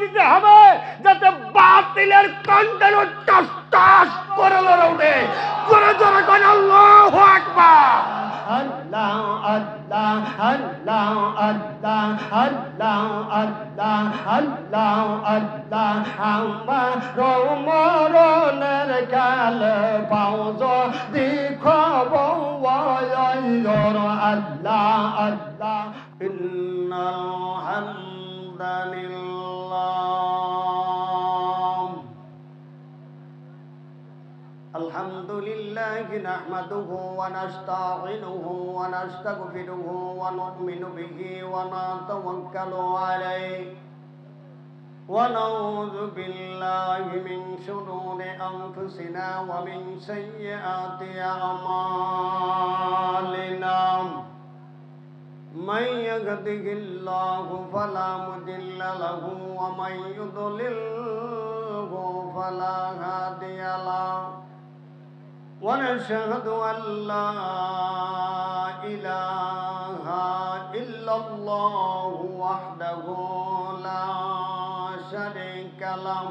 দিতে হবে যাতে বাতিলের কণ্ঠে টাস টাস করে লড়ে ওঠে। জোরে জোরে কোন আল্লাহু আকবার। আল্লাহ আল্লাহ আল্লাহ আল্লাহ আল্লাহ আল্লাহ আল্লাহ আল্লাহ আমার মরণের কাল পাউজ দেখব আল্লাহ আল্লাহ ইন্নাল হামদুলিল্লাহ আলহামদুলিল্লাহি নাহমাদুহু ওয়া নাস্তাঈনুহু ওয়া নাস্তাগফিরুহু ওয়া নু'মিনু বিহি ওয়া নাতাওয়াক্কালু আলাইহি ওয়া নাউযু বিল্লাহি মিন শুরুরি আনফুসিনা ওয়া মিন সাইয়্যাতি আমালিনা মান ইয়াহদিহিল্লাহু ফালা মুদিল্লা লাহু ওয়া মান ইউদ্লিলহু ফালা হাদিয়া লাহু ونشهد أن لا إله إلا الله وحده لا شريك له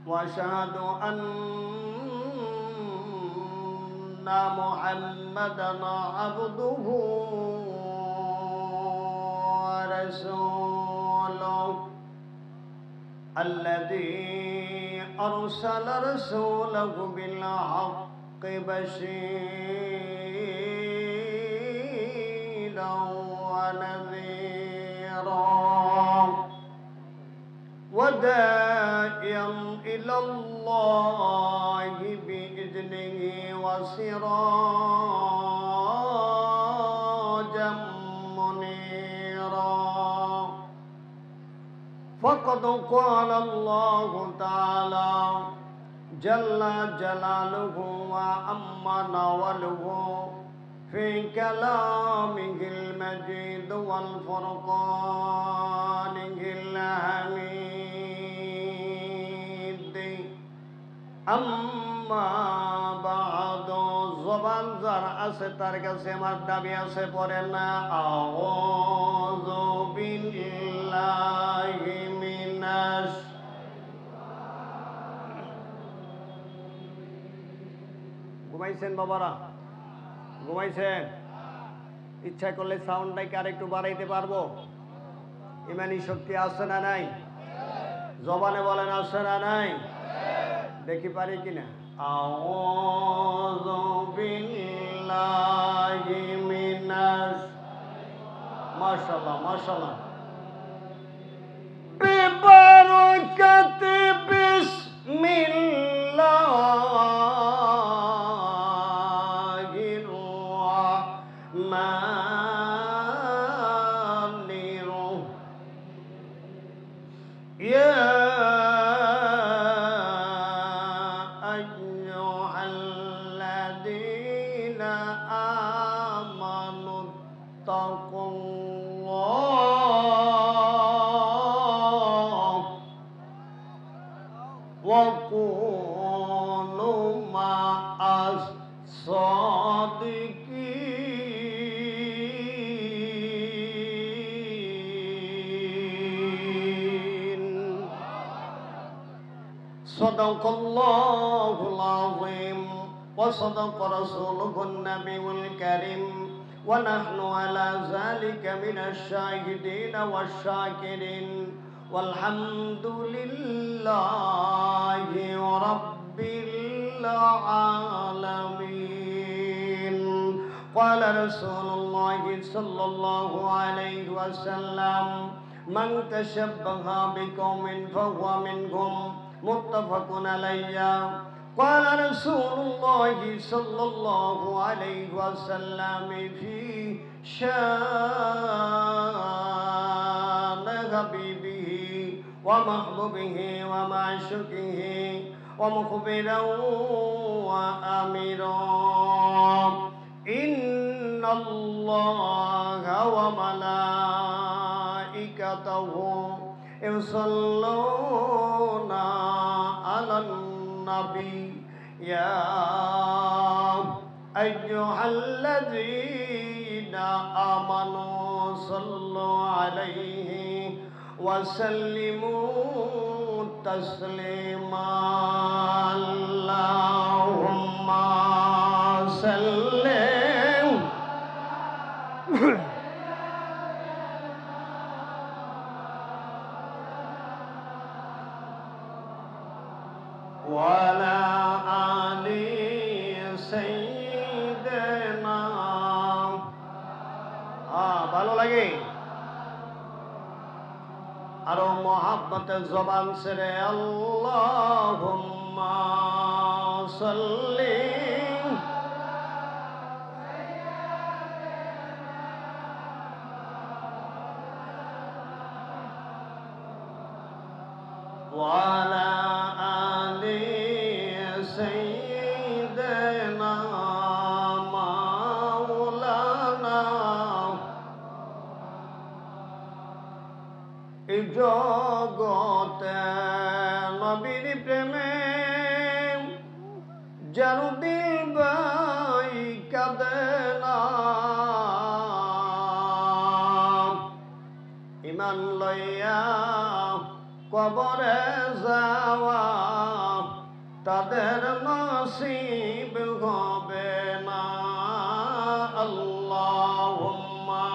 وأشهد أن محمدا عبده ورسوله الذي أرسل رسوله بالحق بشيرا ونذيرا وداعيا إلى الله بإذنه وسراجا منيرا فقد قال الله تعالى جل جلاله وعما نوله في كلامه المجيد والفرقانه الحميد أما بعد জবান যার আছে তার কাছে আমার দাবি আছে পড়েন না আউযু বিল্লাহি মিনাশ ঘুমাইছেন বাবারা ঘুমাইছেন ইচ্ছা করলে সাউন্ডটাকে আর একটু বাড়াইতে পারবো ইমানি শক্তি আছে না নাই জবানে বলেন আছে না নাই দেখি পারি কিনা আউযু বিল্লাহি মিনাশ মাশাআল্লাহ মাশাআল্লাহ বিবারাকাতি বিসমিল্লাহির রাহমানির রাহিম وكونوا مع الصادقين صدق الله العظيم وصدق رسوله النبي الكريم ونحن على ذلك من الشاهدين والشاكرين والحمد لله رب العالمين قال رسول الله صلى الله عليه وسلم من تشبه بقوم فهو منهم متفق عليه قال رسول الله صلى الله عليه وسلم في شان حبيبه ومحبوبه ومعشوقه ومخبرا وآمرا إن الله وملائكته يصلون على النبي يا أيها الذين آمنوا صلوا عليه وسلموا تسليما اللهم سلم وعلى آل سيدنا ভালো লাগে আরো মোহাব্বতের জবান ছেড়ে আল্লাহুম্মা সাল্লি وعلى آل سيدنا مولانا এই জগতে নবীর প্রেমে যেন দিল বাই কাঁদে না ইমান লইয়া কবরে যাওয়া তাদের নসিব হবে না আল্লাহুম্মা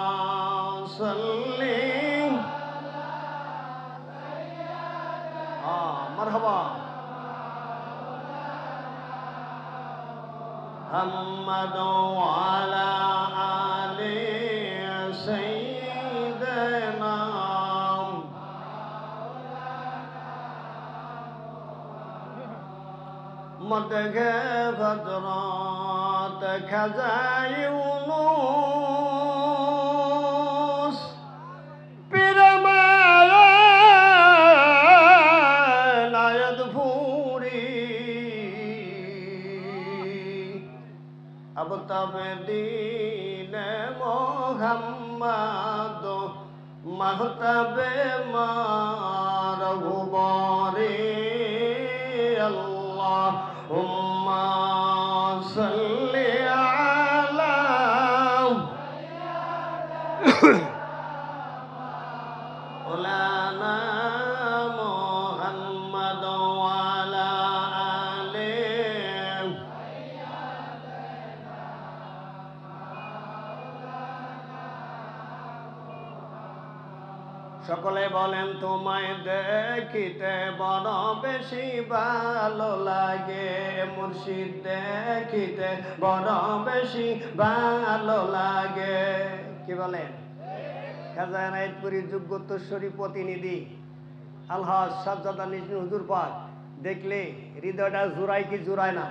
সাল্লি মারহাবা محمد وعلى آل سيدنا مدح غدرات خزائن يونس তবে দিনে মোহাম্মদ মাহতাবে মারহুবরে আল্লাহুম্মা সাল্লি আলা মাওলানা মুহাম্মদ ওয়া আলা সকলে বলেন তোমায় দেখিতে বড় বেশি ভালো লাগে মুর্শিদ দেখিতে বড় বেশি ভালো লাগে কি বলেন খাজা এনায়েতপুরীর যোগ্যোত্তরস্বরী প্রতিনিধি আলহাজ সাজ্জাদা নিজমি হুজুর পাক দেখলে হৃদয়টা জুড়ায় কি জুড়ায় না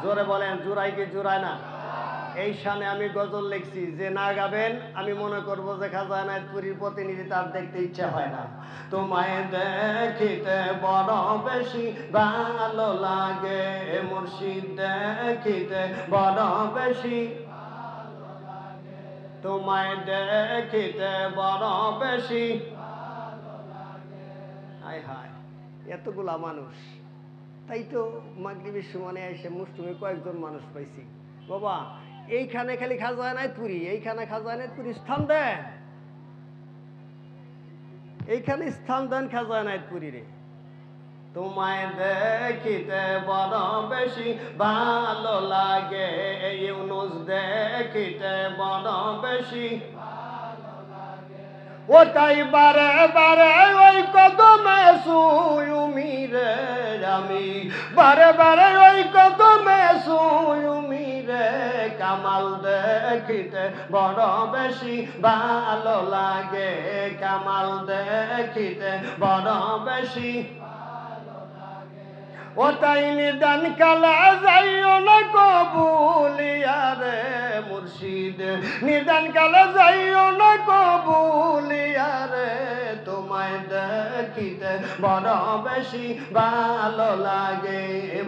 জোরে বলেন জুড়ায় কি জুড়ায় না এই শানে আমি গজল লিখছি যে না গাবেন আমি মনে করব যে খাজা এনায়েতপুরীর প্রতিনিধি তার দেখতে ইচ্ছা হয় না তোমায় দেখিতে বড় বেশি ভালো লাগে মুর্শিদ দেখিতে বড় বেশি তোমায় দেখিতে বড় বেশি হায় হায় এতগুলা মানুষ তাই তো মাগরিবের সময় এসে মুসলিমে কয়েকজন মানুষ পাইছি বাবা এইখানে খালি খাজা এনায়েতপুরী এইখানে খাজা এনায়েতপুরী স্থান দেন এইখানে স্থান দেন খাজা এনায়েতপুরী রে তোমায় দেখিতে বড় বেশি ভালো লাগে ইউনুস দেখিতে বড় বেশি ও তাই বারে বারে ওই কদমে শুই রে আমি বারে বারে ওই কদমে শুই রে কামাল দেখিতে বড় বেশি ভালো লাগে কামাল দেখিতে বড় বেশি ও তাই নিদান কালা যাইও না কবুলিয়া রে মুর্শিদ নিদান কালা যাইও না কবুলিয়া রে তোমায় দেখিতে বড় বেশি ভালো লাগে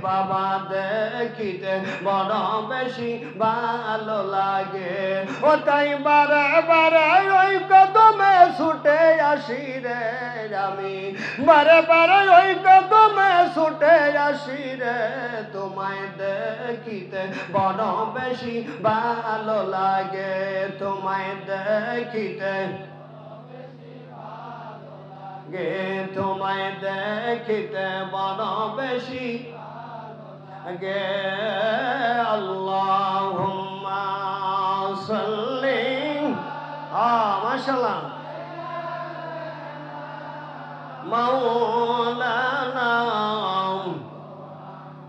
বাবা দেখিতে বড় বেশি ভালো লাগে ও তাই বারে বারে ওই কদমে ছুটে আসি রে আমি বারে বারে ওই কদমে ছুটে আসি রে তোমায় দেখিতে বড় বেশি ভালো লাগে তোমায় দেখিতে গে তোমায় দেখিতে বড় বেশি গে আল্লাহুম্মা সাল্লি মাশাআল্লাহ মাওলানা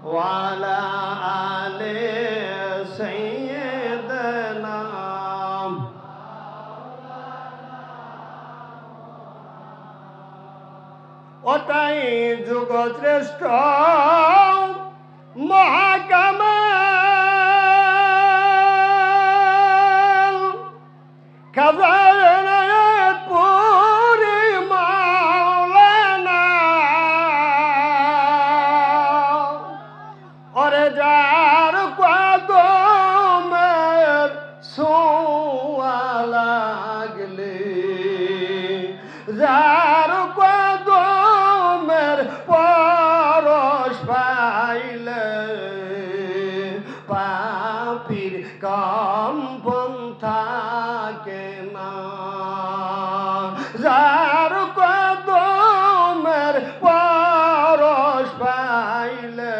ওয়া আলা আলি সাইয়্যিদিনা ওটাই যুগ শ্রেষ্ঠ মহাকামাল খাজানাত পুরি মাওলানা ওরে যার কদমের ছোঁয়া লাগলে যার কদমের পরশ পাইলে পাপীর কম্পন থাকে না যার কদমের পরশ পাইলে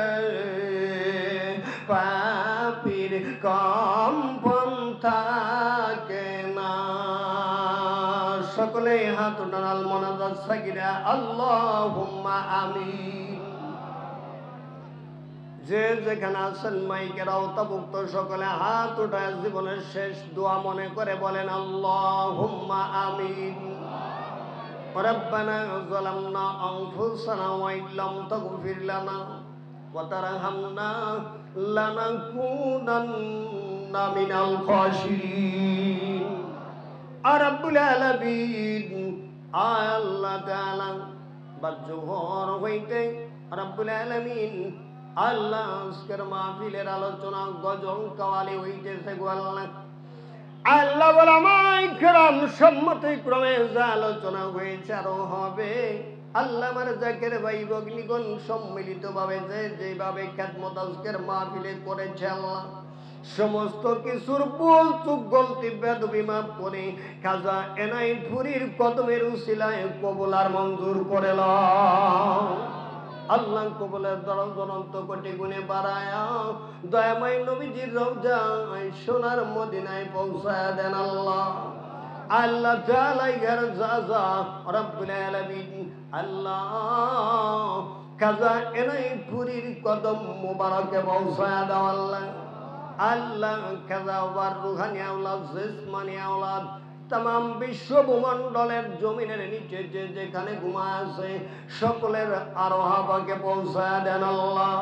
পাপীর কম্পন থাকে না সকলে হাত উঠান মোনাজাত সাকিরা আল্লাহুম্মা আমিন যে যেখানে আছেন মাইকের আওতাভুক্ত সকলে হাত উঠায় জীবনের শেষ দোয়া মনে করে বলেন আল্লাহুম্মা আমিন রব্বানা যালামনা আনফুসানা ওয়া ইল্লাম তাগফির লানা ওয়া তারহামনা লানাকুনান্না মিনাল খাসিরিন রব্বুল আলামিন আল্লাহ তাআলা বাজ্জোহর হইতে রব্বুল আলামিন আল্লাহ আজকের মাহফিলের আলোচনা গজল কাওয়ালি হইতেছে গো আল্লাহ আল্লাহ ওলামায়ে কেরাম সম্মতি ক্রমে যা আলোচনা হয়েছে আরো হবে আল্লাহ আমার জাকের ভাই ভগ্নীগণ সম্মিলিত ভাবে যেভাবে খেদমত আজকের মাহফিলে করেছে আল্লাহ সমস্ত কিছুর ভুল চুক গলতি বেদবি মাফ করে খাজা এনায়েতপুরীর কদমের উসিলায় কবুল আর মঞ্জুর করে লও আল্লাহ কবুলের দরজা অনন্ত কোটি গুণে বাড়ায়া দয়াময় নবীজির রওজায় সোনার মদিনায় পৌঁছায়া দেন আল্লাহ আল্লাহ তাআলা ইয়ার জাযা রব্বুল আলামিন আল্লাহ খাজা এনায়েতপুরীর কদম মোবারকে পৌঁছায়া দাও আল্লাহ আল্লাহ খাজা ওয়ার রুহানি আওলাদ জিসমানি আওলাদ तमाम विश्व भूमंडलेर जमीनेर नीचे जे जेखाने घुमाय आछे सकलेर आरोहाबाके पौঁছায়া देन आल्लाह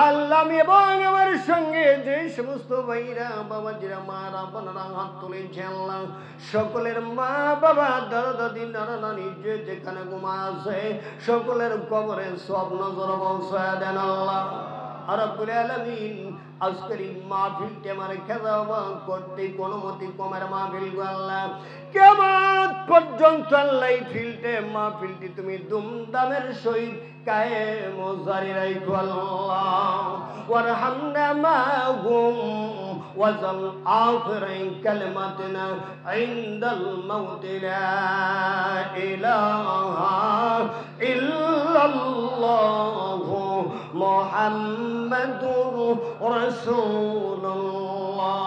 আল্লাহ আমি এবং আমার সঙ্গে যে সমস্ত ভাইরা বাবাজিরা মারা বোনেরা হাত তুলেছে আল্লাহ সকলের মা বাবা দাদা দাদি নানা নানি যে যেখানে ঘুমায় আছে সকলের কবরে সব নজর পৌঁছায়া দেন আল্লাহ রব্বুল আলামিন আজকের এই মাহফিলটি আমার খেদাবা করতে কোনো মতি কমের মাহফিল গো আল্লাহ কিয়ামত পর্যন্ত আল্লাহ এই ফিল্টে মাহফিলটি তুমি দুমদামের সহিত কায়েম ও জারি রাখো আল্লাহ ওয়ারহামনা মাহুম ওয়াজাল আখিরাই কালিমাতিনা ইনদাল মাউত লা ইলাহা ইল্লাল্লাহ মুহাম্মাদুর রাসূলুল্লাহ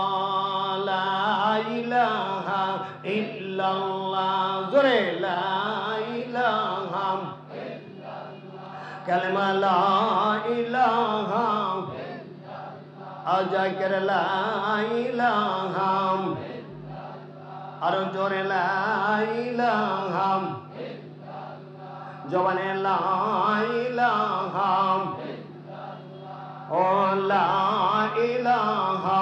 লা ইলাহা ইল্লাল্লাহ জোরে লা ইলাহা কালেমা লা ইলাহা আজাকের লা ইলাহা আর জোরে লা ইলাহা জবানে লা ইলাহা ও লা ইলাহা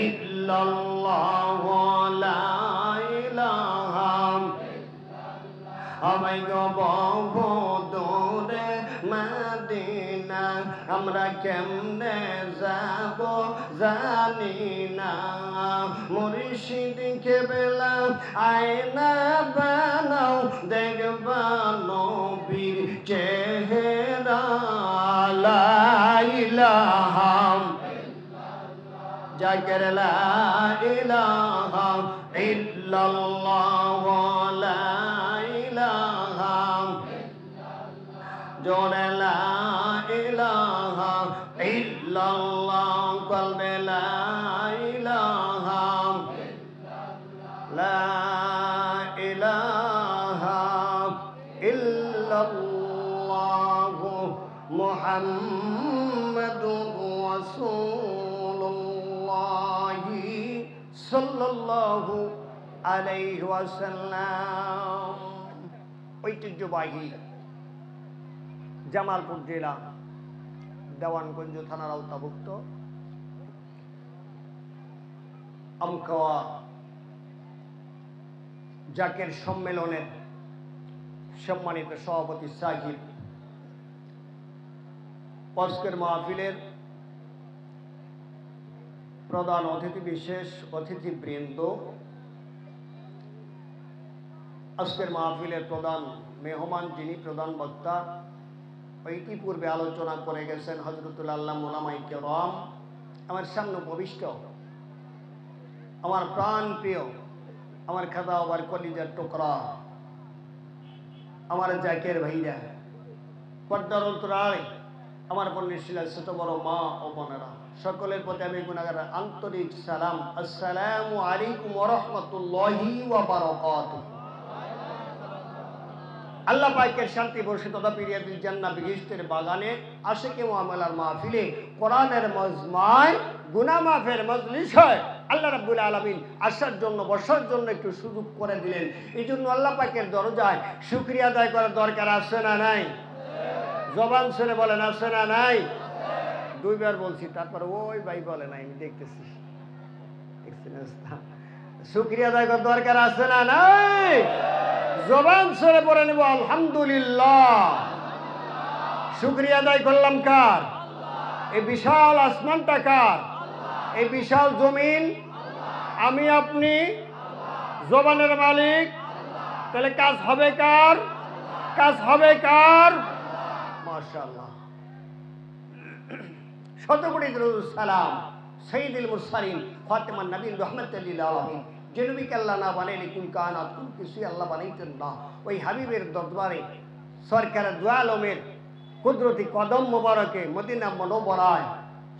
ইল্লাল্লাহ লা ইলাহা আমায় গো বহুদূরে মদিনা আমরা কেমনে যাব জানি না মুর্শিদ কেবলা আয়না বানাও দেখবা নবীর চেহারা লা ইলাহা জাকের লা ইলাহা ইল্লাল্লাহ লা ইলাহা জোরে লা ইলাহা ইল্লাল্লাহ কলবে লা ইলাহা লা ইলাহা ইল্লাল্লাহ মুহাম্মাদুর রাসূলুল্লাহ সাল্লাল্লাহু আলাইহি ওয়াসাল্লাম। ঐতিহ্যবাহী জামালপুর জেলা দেওয়ানগঞ্জ থানার আওতাভুক্ত আমকাওয়া জাকের সম্মেলনের সম্মানিত সভাপতি সাহিব, আজকের মাহফিলের প্রধান অতিথি বিশেষ অতিথিবৃন্দ, আজকের মাহফিলের প্রধান মেহমান যিনি প্রধান বক্তা ইতিপূর্বে আলোচনা করে গেছেন হযরতুল আল্লাহ উলামায়ে কেরাম, আমার সামনে উপবিষ্ট আমার প্রাণ প্রিয় আমার খাদা আমার কলিজার টুকরা আমার জাকের ভাইরা, পর্দার অন্তরালে আমার বন্যশীলা ছোট বড় মা ও বোনেরা, সকলের প্রতি আমি গুনাহগার আন্তরিক সালাম। আসসালামু আলাইকুম ওয়া রাহমাতুল্লাহি ওয়া বারাকাতুহু। আল্লাহ পাকের শান্তি বর্ষিত পিরিয়াদুল জান্নাহ বিহিষ্টের বাগানে আশিকে মুআমালার মাহফিলে কোরআনের মজমায় গুনাহ মাফের মজলিস হয়। আল্লাহ রাব্বুল আলামিন আসার জন্য বসার জন্য একটু সুযোগ করে দিলেন। এই জন্য আল্লাহ পাকের দরজায় শুকরিয়া আদায় করার দরকার আছে না নাই? জবান ছেড়ে বলেন আছে না নাই? দুইবার বলছি, তারপর ওই ভাই বলে নাই, আমি দেখতেছি। শুকরিয়া আদায় করার দরকার আছে না নাই? জবান ছেড়ে পড়ে নেব আলহামদুলিল্লাহ। শুকরিয়া আদায় করলাম কার? এই বিশাল আসমানটা কার? এই বিশাল জমিন আমি আপনি জবানের মালিক। তাহলে কাজ হবে কার? কাজ হবে কার? মাশাআল্লাহ। শতকোটি দরুদ সালাম সাইয়্যিদুল মুরসালিন ফাতেমান নবীন রাহমাতুল লিল আলামিন, যে নবীকে আল্লাহ না বানাইলে কোন কায়নাত কোন কিছুই আল্লাহ বানাইতেন না, ওই হাবিবের দরবারে সরকারের দু আলমের কুদরতি কদম মোবারকে মদিনা মুনওয়ারায়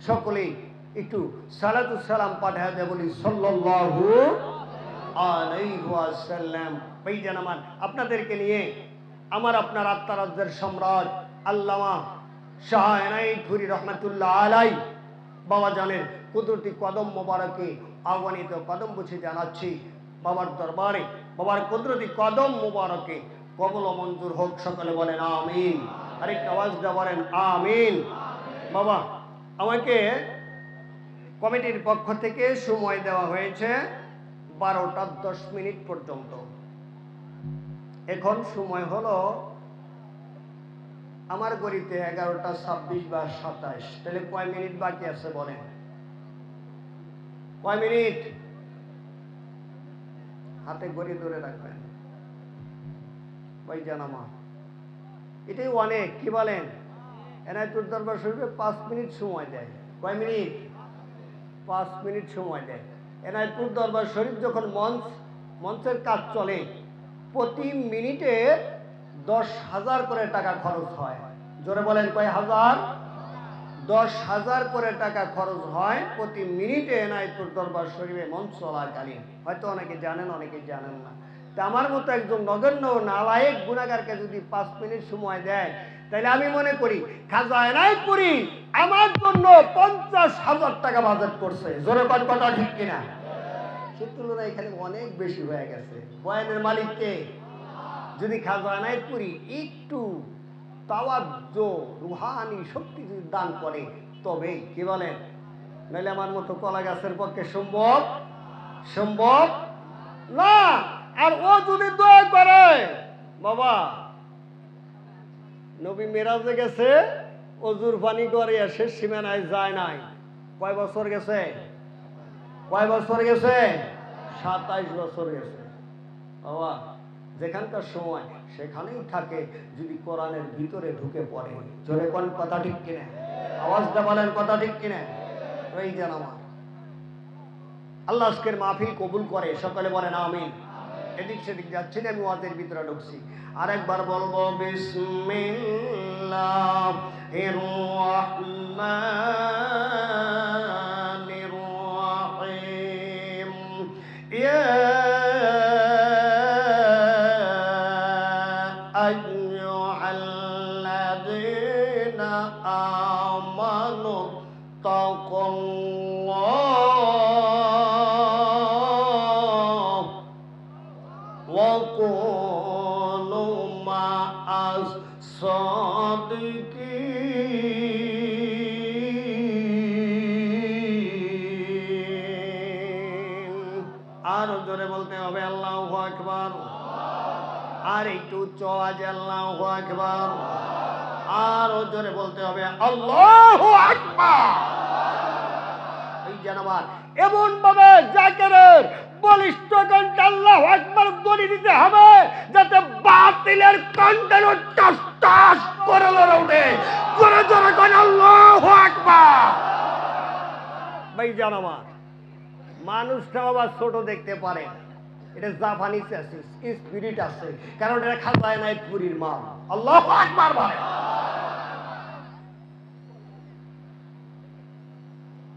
সকলেই একটু সালাতু সালাম পাঠায় দেয় বলি সাল্লাল্লাহু আলাইহি ওয়াসাল্লাম। ভাইজান আমার, আপনাদেরকে নিয়ে আমার আপনার আত্মারাজ্যের সম্রাট আল্লামা শাহ এনায়েতপুরী রহমাতুল্লাহ আলাইহি বাবা জানের কুদরতি কদম মোবারকে আহ্বানিত কদম বুঝে জানাচ্ছি বাবার দরবারে, বাবার কুদরতি কদম মোবারকে কবুল ও মঞ্জুর হোক। সকলে বলেন আমিন। আরেকটা আওয়াজ দিয়ে বলেন আমিন। বাবা, আমাকে কমিটির পক্ষ থেকে সময় দেওয়া হয়েছে 12টা 10 মিনিট পর্যন্ত। এখন সময় হলো আমার গড়িতে 11টা 26 বা 27। তাহলে কয় মিনিট বাকি আছে বলেন? কয় মিনিট? হাতে গড়ি ধরে রাখবেন ভাইজান আমার, এটাই অনেক। কি বলেন? এনায়েতুর দরবার শরীফে 5 মিনিট সময় দেয়। কয় মিনিট? 5 মিনিট সময় দেয়। এনায়েতুর দরবার শরীফ যখন মঞ্চের কাজ চলে, প্রতি মিনিটে 10,000 করে টাকা খরচ হয়। জোরে বলেন কয় হাজার? 10,000 করে টাকা খরচ হয় প্রতি মিনিটে এনায়েতুর দরবার শরীফে মঞ্চ চলাকালীন। হয়তো অনেকে জানেন, অনেকে জানেন না। তা আমার মতো একজন নগণ্য নালায়েক গুনাহগারকে যদি 5 মিনিট সময় দেয়, তাহলে আমি মনে করি খাজা এনায়েতপুরী আমার জন্য 50,000 টাকা বাজেট করছে। জোরে কোন কথা ঠিক কিনা? সে তুলনায় এখানে অনেক বেশি হয়ে গেছে। বয়ানের মালিককে যদি খাজা এনায়েতপুরী একটু তাওয়াজ্জ রুহানি শক্তি যদি দান করে, তবে কি বলেন? নাহলে আমার মতো কলা গাছের পক্ষে সম্ভব না। আর ও যদি দোয়া করে, বাবা নবী মেরাজে গেছে, অজুর পানি করে এসে সীমানায় যায় নাই। কয় বছর গেছে? কয় বছর গেছে? 27 বছর গেছে। বাবা যেখানকার সময় সেখানেই থাকে, যদি কোরআনের ভিতরে ঢুকে পড়ে। জোরে কোন কথা ঠিক কিনা? আওয়াজটা বলেন কথা ঠিক কিনা? এই যেন আমার আল্লাহ আজকের মাহফিল কবুল করে। সকলে বলেন আমিন। এদিক সেদিক যাচ্ছি না, আমি ওয়াজের ভিতরে ঢুকছি। আরেকবার বলবো বিসমিল্লাহির রাহমানির রাহিম। ইয়া আইয়ুহাল্লাযীনা আমানু তাকুল্লাহ ওয়া কুনু মা'আস সাদিকিন। আরো জোরে বলতে হবে আল্লাহু আকবার। আর একটু উচ্চ আওয়াজে আল্লাহু আকবার। আরো জোরে বলতে হবে আল্লাহু আকবার। এই জানাবার এমন ভাবে জাকেরের বলিষ্ঠ কণ্ঠে আল্লাহু আকবার ধ্বনি দিতে হবে যাতে বাতিলের কণ্ঠের টাস টাস করে লড়ে ওঠে। জোরে জোরে কোন আল্লাহু আকবার। ভাই জানাবার মানুষটা আবার ছোট দেখতে পারে, এটা জাপানিজ আছে, স্পিরিট আছে, কারণ এটা খাজায় নাই পুরীর মাল। আল্লাহু আকবার বলে।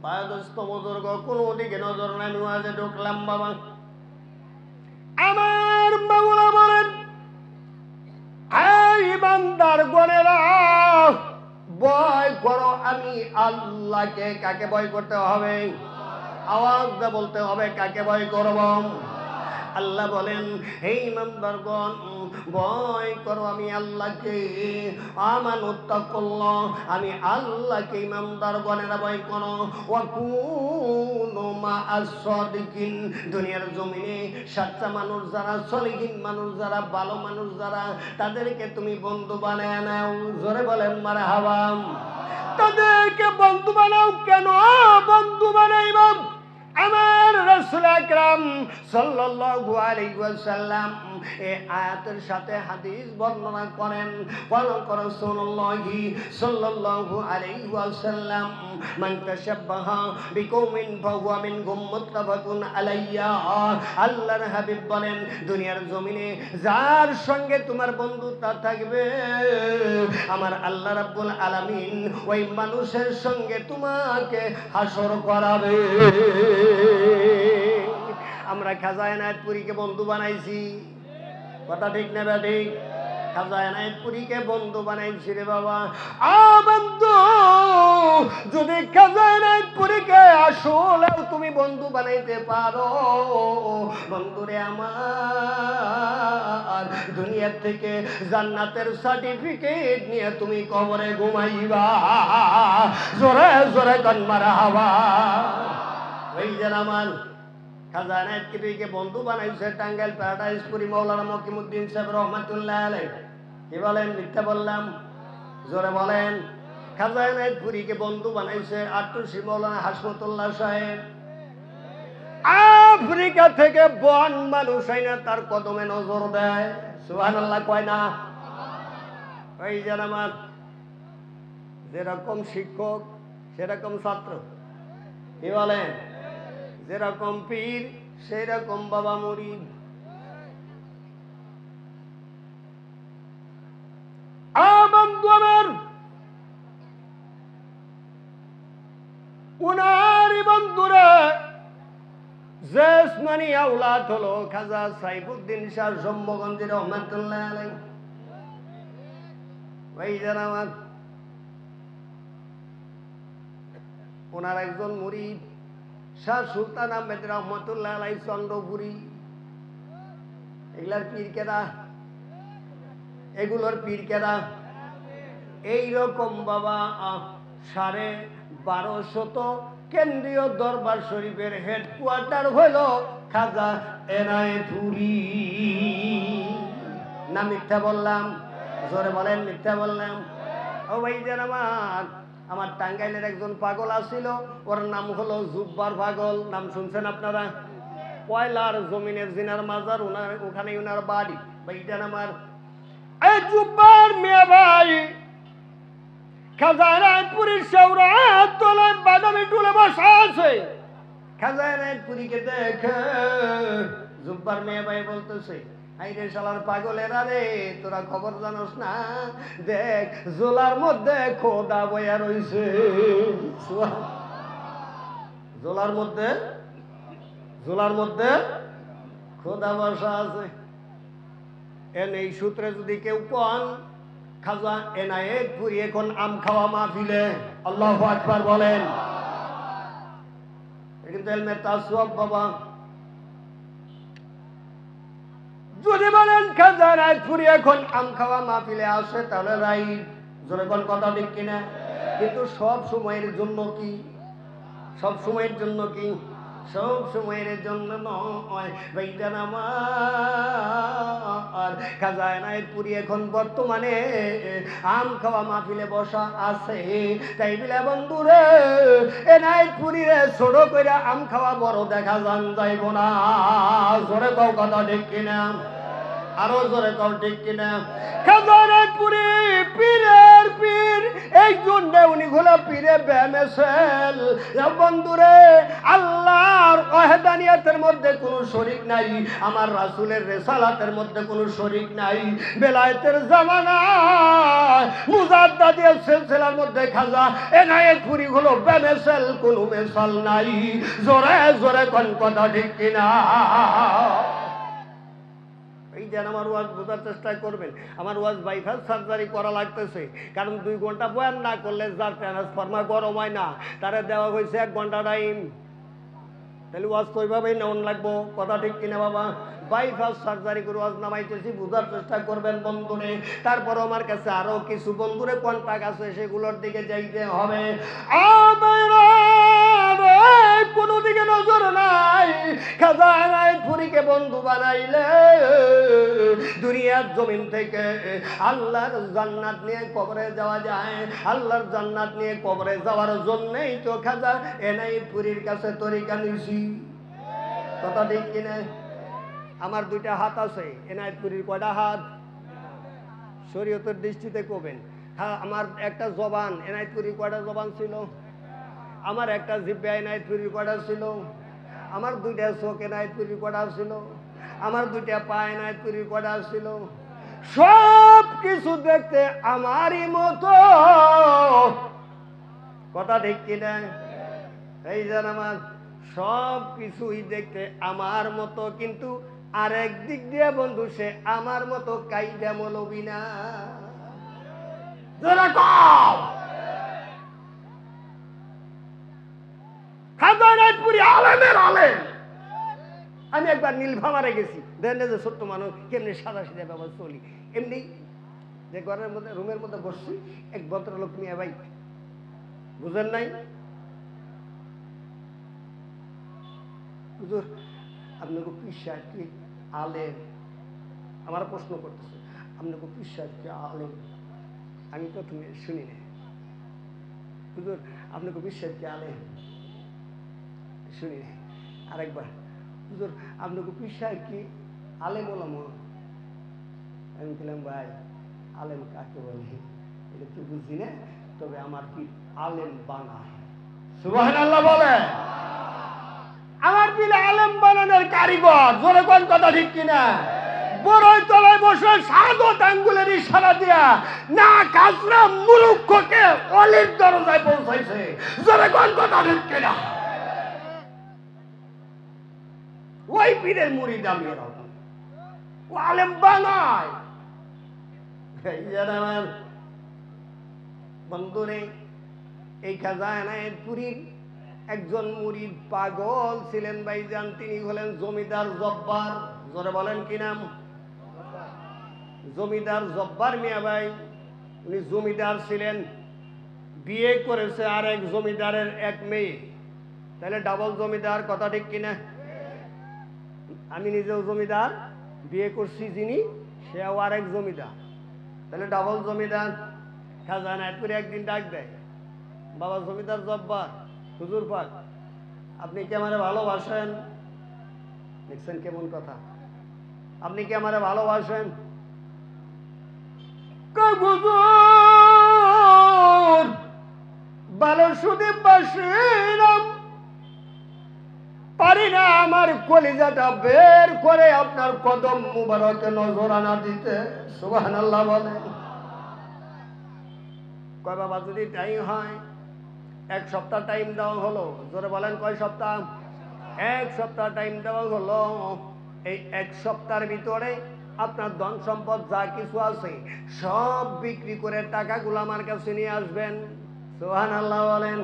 বায়দস্ত বুজুর্গ কোন দিকে নজর নাই, ওয়াজে ঢুকলাম বাবা। আমার মাওলা বলেন, এই ইমানদার গণেরা ভয় করো আমি আল্লাহকে। কাকে ভয় করতে হবে? আওয়াজ দিয়ে বলতে হবে কাকে ভয় করব। আল্লাহ বলেন, হে ইমানদারগণ ভয় করো আমি আল্লাহকে। আমানুত্তাকুল্লাহ, আমি আল্লাহকে ইমানদারগণেরা ভয় করো। ওয়া কুনু মা'আস সাদিকিন, দুনিয়ার জমিনে সচ্চা মানুষ যারা, সলিহিন মানুষ যারা, ভালো মানুষ যারা, তাদেরকে তুমি বন্ধু বানায় নাও। জোরে বলেন মারহাবা। তাদেরকে বন্ধু বানাও। কেন বন্ধু বানাইবা? আমার রাসূল আকরাম সাল্লাল্লাহু আলাইহি ওয়াসাল্লাম এই আয়াতের সাথে হাদিস বর্ণনা করেন। বলেন রাসূলুল্লাহি সাল্লাল্লাহু আলাইহি ওয়াসাল্লাম, মান তাশাব্বাহা বিকওমিন ফাহুয়া মিনহুম মুত্তাফাকুন আলাইয়া। আল্লাহর হাবিব বলেন, দুনিয়ার জমিনে যার সঙ্গে তোমার বন্ধুতা থাকবে, আমার আল্লাহ রাব্বুল আলামিন ওই মানুষের সঙ্গে তোমাকে হাসর করাবে। আমরা খাজা এনায়েতপুরীকে বন্ধু বানাইছি, কথা ঠিক না ঠিক? খাজা এনায়েতপুরীকে বন্ধু বানাইছি রে বাবা। বন্ধু, যদি খাজা এনায়েতপুরীকে আসলেও তুমি বন্ধু বানাইতে পারো, বন্ধুরে আমার, দুনিয়ার থেকে জান্নাতের সার্টিফিকেট নিয়ে তুমি কবরে ঘুমাইবা। জোরে জোরে কান মারহাবা। ওই যে আমার খাজা এনায়েতপুরীকে বন্ধু বানাইছে টাঙ্গাইল প্যারাডাইসপুরি মাওলানা মকিমউদ্দিন সাহেব রহমাতুল্লাহ আলাইহি। কি বলেন? মিথ্যা বললাম? জোরে বলেন। খাজা এনায়েতপুরীকে বন্ধু বানাইছে আট্টুসি মাওলানা হাসমতুল্লাহ সাহেব। আফ্রিকা থেকে বন মানুষ আইনা তার কদমে নজর দেয়। সুবহানাল্লাহ কয় না? ওই যে আমার যেরকম শিক্ষক সেরকম ছাত্র। কি বলেন? যেরকম পীর সেরকম বাবা মুরিদ। বন্ধু আমার, উনারি বন্ধুরা জেসমানি আওলাদ হলো খাজা সাইফুদ্দিন শাহ শম্ভুগঞ্জের রহমাতুল্লাহ আলাইহি। ওই যারা আমার ওনার একজন মুরিদ শাহ সুলতান আহমেদ রহমতুল্লাহ আলাইহি চন্দ্রপুরী। এগুলার পীর কেরা? এগুলোর পীর কেরা? এইরকম বাবা 1250 কেন্দ্রীয় দরবার শরীফের হেডকোয়ার্টার হইল খাজা এনায়েতপুরী। না মিথ্যা বললাম? জোরে বলেন মিথ্যা বললাম? ও ভাই যেন আমার টাঙ্গাইলের একজন পাগল আসছিল, ওর নাম হলো জুব্বার পাগল। নাম শুনছেন আপনারা? পয়লার জমিনের জিনার মাজার, ওখানে ওনার বাড়ি। ভাইজান আমার এই জুব্বার মিয়া ভাই খাজা এনায়েতপুরীর শেওড়ার তলায় বাদামি টুলে বসা আছে। খাজা এনায়েতপুরীকে দেখে জুব্বার মেয়ে ভাই বলতেছে, আইরে শালার পাগলেরা রে, তোরা খবর জানোস না, দেখ জোলার মধ্যে খোদা বয়া রইছে। জোলার মধ্যে খোদা বসা আছে। এই সূত্রে যদি কেউ কন খাজা এনায়েত পুরি এখন আম খাওয়া মাহফিলে, আল্লাহু আকবার বলেন। কিন্তু এলমে তাসওয়াব বাবা। যদি বলেন খাজা এনায়েত পুরি এখন আম খাওয়া মাহফিলে আসে, তাহলে রাইট, জোরে কোন কথা ঠিক কিনা? কিন্তু সব সময়ের জন্য কি? সব সময়ের জন্য কি? সব সময়ের জন্য নয় ভাইজান আমার। খাজা এনায়েত পুরি এখন বর্তমানে আম খাওয়া মাহফিলে বসা আছে। তাই বলে বন্ধুরে এনায়েত পুরীরে ছোট করে আম খাওয়া বড় দেখা যান যাইব না। জোরে কও কথা ঠিক কিনা? আরো জোরে কও ঠিক কিনা? খাজা এনায়েত পুরি পীরের পীর, এই জন্য উনি গোলা পীরে বেমেছেল। বন্ধুরে আল্লাহর ওয়াহদানিয়াতের মধ্যে কোনো শরীক নাই, আমার রাসূলের রিসালাতের মধ্যে কোনো শরীক নাই। বেলায়েতের জামানায় মুজাদ্দাদিয়ার সিলসিলার মধ্যে খাজা এনায়েত পুরি হলো বেমেছেল, কোনো মেশাল নাই। জোরে জোরে কোন কথা ঠিক কিনা? এই যেন আমার ওয়াজ বোঝার চেষ্টা করবেন। আমার ওয়াজ বাইপাস সার্জারি করা লাগতেছে, কারণ 2 ঘন্টা বয়ান না করলে যার ট্রান্সফরমার গরম হয় না, তারা দেওয়া হয়েছে 1 ঘন্টা টাইম। তাহলে ওয়াজ তো ওইভাবেই নেওয়ান লাগবো, কথা ঠিক কিনা বাবা? বাইপাস সার্জারি করে ওয়াজ নামাইতেছি, বোঝার চেষ্টা করবেন বন্ধুরে। তারপর আমার কাছে আরো কিছু বন্ধুরে কন্টাক্ট আছে, সেগুলোর দিকে যাইতে হবে। কোনো দিকে নজর নাই। খাজা এনায়েত পুরীকে বন্ধু বানাইলে দুনিয়ার জমিন থেকে আল্লাহর জান্নাত নিয়ে কবরে যাওয়া যায়। আল্লাহর জান্নাত নিয়ে কবরে যাওয়ার জন্যই তো খাজা এনায়েত পুরীর কাছে তরিকা নিছি, কথা ঠিক কিনা? আমার 2টা হাত আছে, এনায়েত পুরীর কয়টা হাত? শরীয়তের দৃষ্টিতে কবেন। হ্যাঁ, আমার একটা জবান, এনায়েত পুরীর কয়টা জবান ছিল? আমার একটা জিহ্বা এনায়েত পুরীর কয়টা ছিল? আমার 2টা চোখ এনায়েত পুরীর কয়টা ছিল? আমার 2টা পা এনায়েত পুরীর কয়টা ছিল? সব কিছু দেখতে আমারই মতো, কথা ঠিক কিনা? এই যেন আমার সব কিছুই দেখতে আমার মতো, কিন্তু আরেক দিক দিয়ে বন্ধু সে আমার মতো কাইদা মৌলবী না। খাজা এনায়েত পুরি আলেমের আলেম। আমি একবার নীলফামারে গেছি, দেখেন যে ছোট্ট মানুষ কেমনি সাদা সিধা ব্যাপার চলি। এমনি যে ঘরের মধ্যে রুমের মধ্যে বসছি, এক ভদ্রলোক মিয়া ভাই, বুঝেন নাই? হুজুর আপনাকে পীর সাহেব কি আলেম? আমার প্রশ্ন করতেছে, আপনাকে পীর সাহেব কি আলেম? আমি প্রথমে শুনি না। হুজুর আপনাকে পীর সাহেব কি আলেম? শুনি না। আরেকবার, হুজুর আপনাকে পীর সাহেব কি আলেম ওলামা? আমি বললাম ভাই আলেম কাকে বলে এটা তো বুঝি না, তবে আমার পীর আলেম বানায়। সুবহানাল্লাহ বলে। আমার পীর আলেম বানানোর কারিগর, জোরে কোন কথা ঠিক কিনা? বড়ই তলায় বসে সাদত আঙ্গুলের ইশারা দিয়া না কাজরা মূর্খকে অলির দরজায় পৌঁছাইছে, জোরে কোন কথা ঠিক কিনা? ওই পীরের মুরিদ আমি, ও আলেম বানায়। আমার বন্ধুরে এই খাজা এনায়েত পুরীর একজন মুরিদ পাগল ছিলেন ভাইজান, তিনি হলেন জমিদার জব্বার। জোরে বলেন কি নাম? জমিদার জব্বার মিয়া ভাই। উনি জমিদার ছিলেন, বিয়ে করেছে আর এক জমিদারের এক মেয়ে, তাহলে ডাবল জমিদার, কথা ঠিক কিনা? আমি নিজেও জমিদার, বিয়ে করছি যিনি সেও আর এক জমিদার, তাহলে ডাবল জমিদার। খাজা এনায়েত পুরি একদিন ডাক দেয়, বাবা জমিদার জব্বার, হুজুর পাক আপনি কি আমারে ভালোবাসেন? দেখছেন কেমন কথা? আপনি কি আমারে ভালোবাসেন? হুজুর ভালো শুধু বাসিলাম, পারি না আমার কলিজাটা বের করে আপনার কদম মুবারকে নজরানা দিতে। সুবহানাল্লাহ বলেন। কয় বাবা যদি টাইম হয়, 1 সপ্তাহ টাইম দেওয়া হলো। জোরে বলেন কয় সপ্তাহ? 1 সপ্তাহ টাইম দেওয়া হলো। এই 1 সপ্তাহের ভিতরে আপনার ধন সম্পদ যা কিছু আছে সব বিক্রি করে টাকাগুলো আমার কাছে নিয়ে আসবেন। সুবহানাল্লাহ বলেন।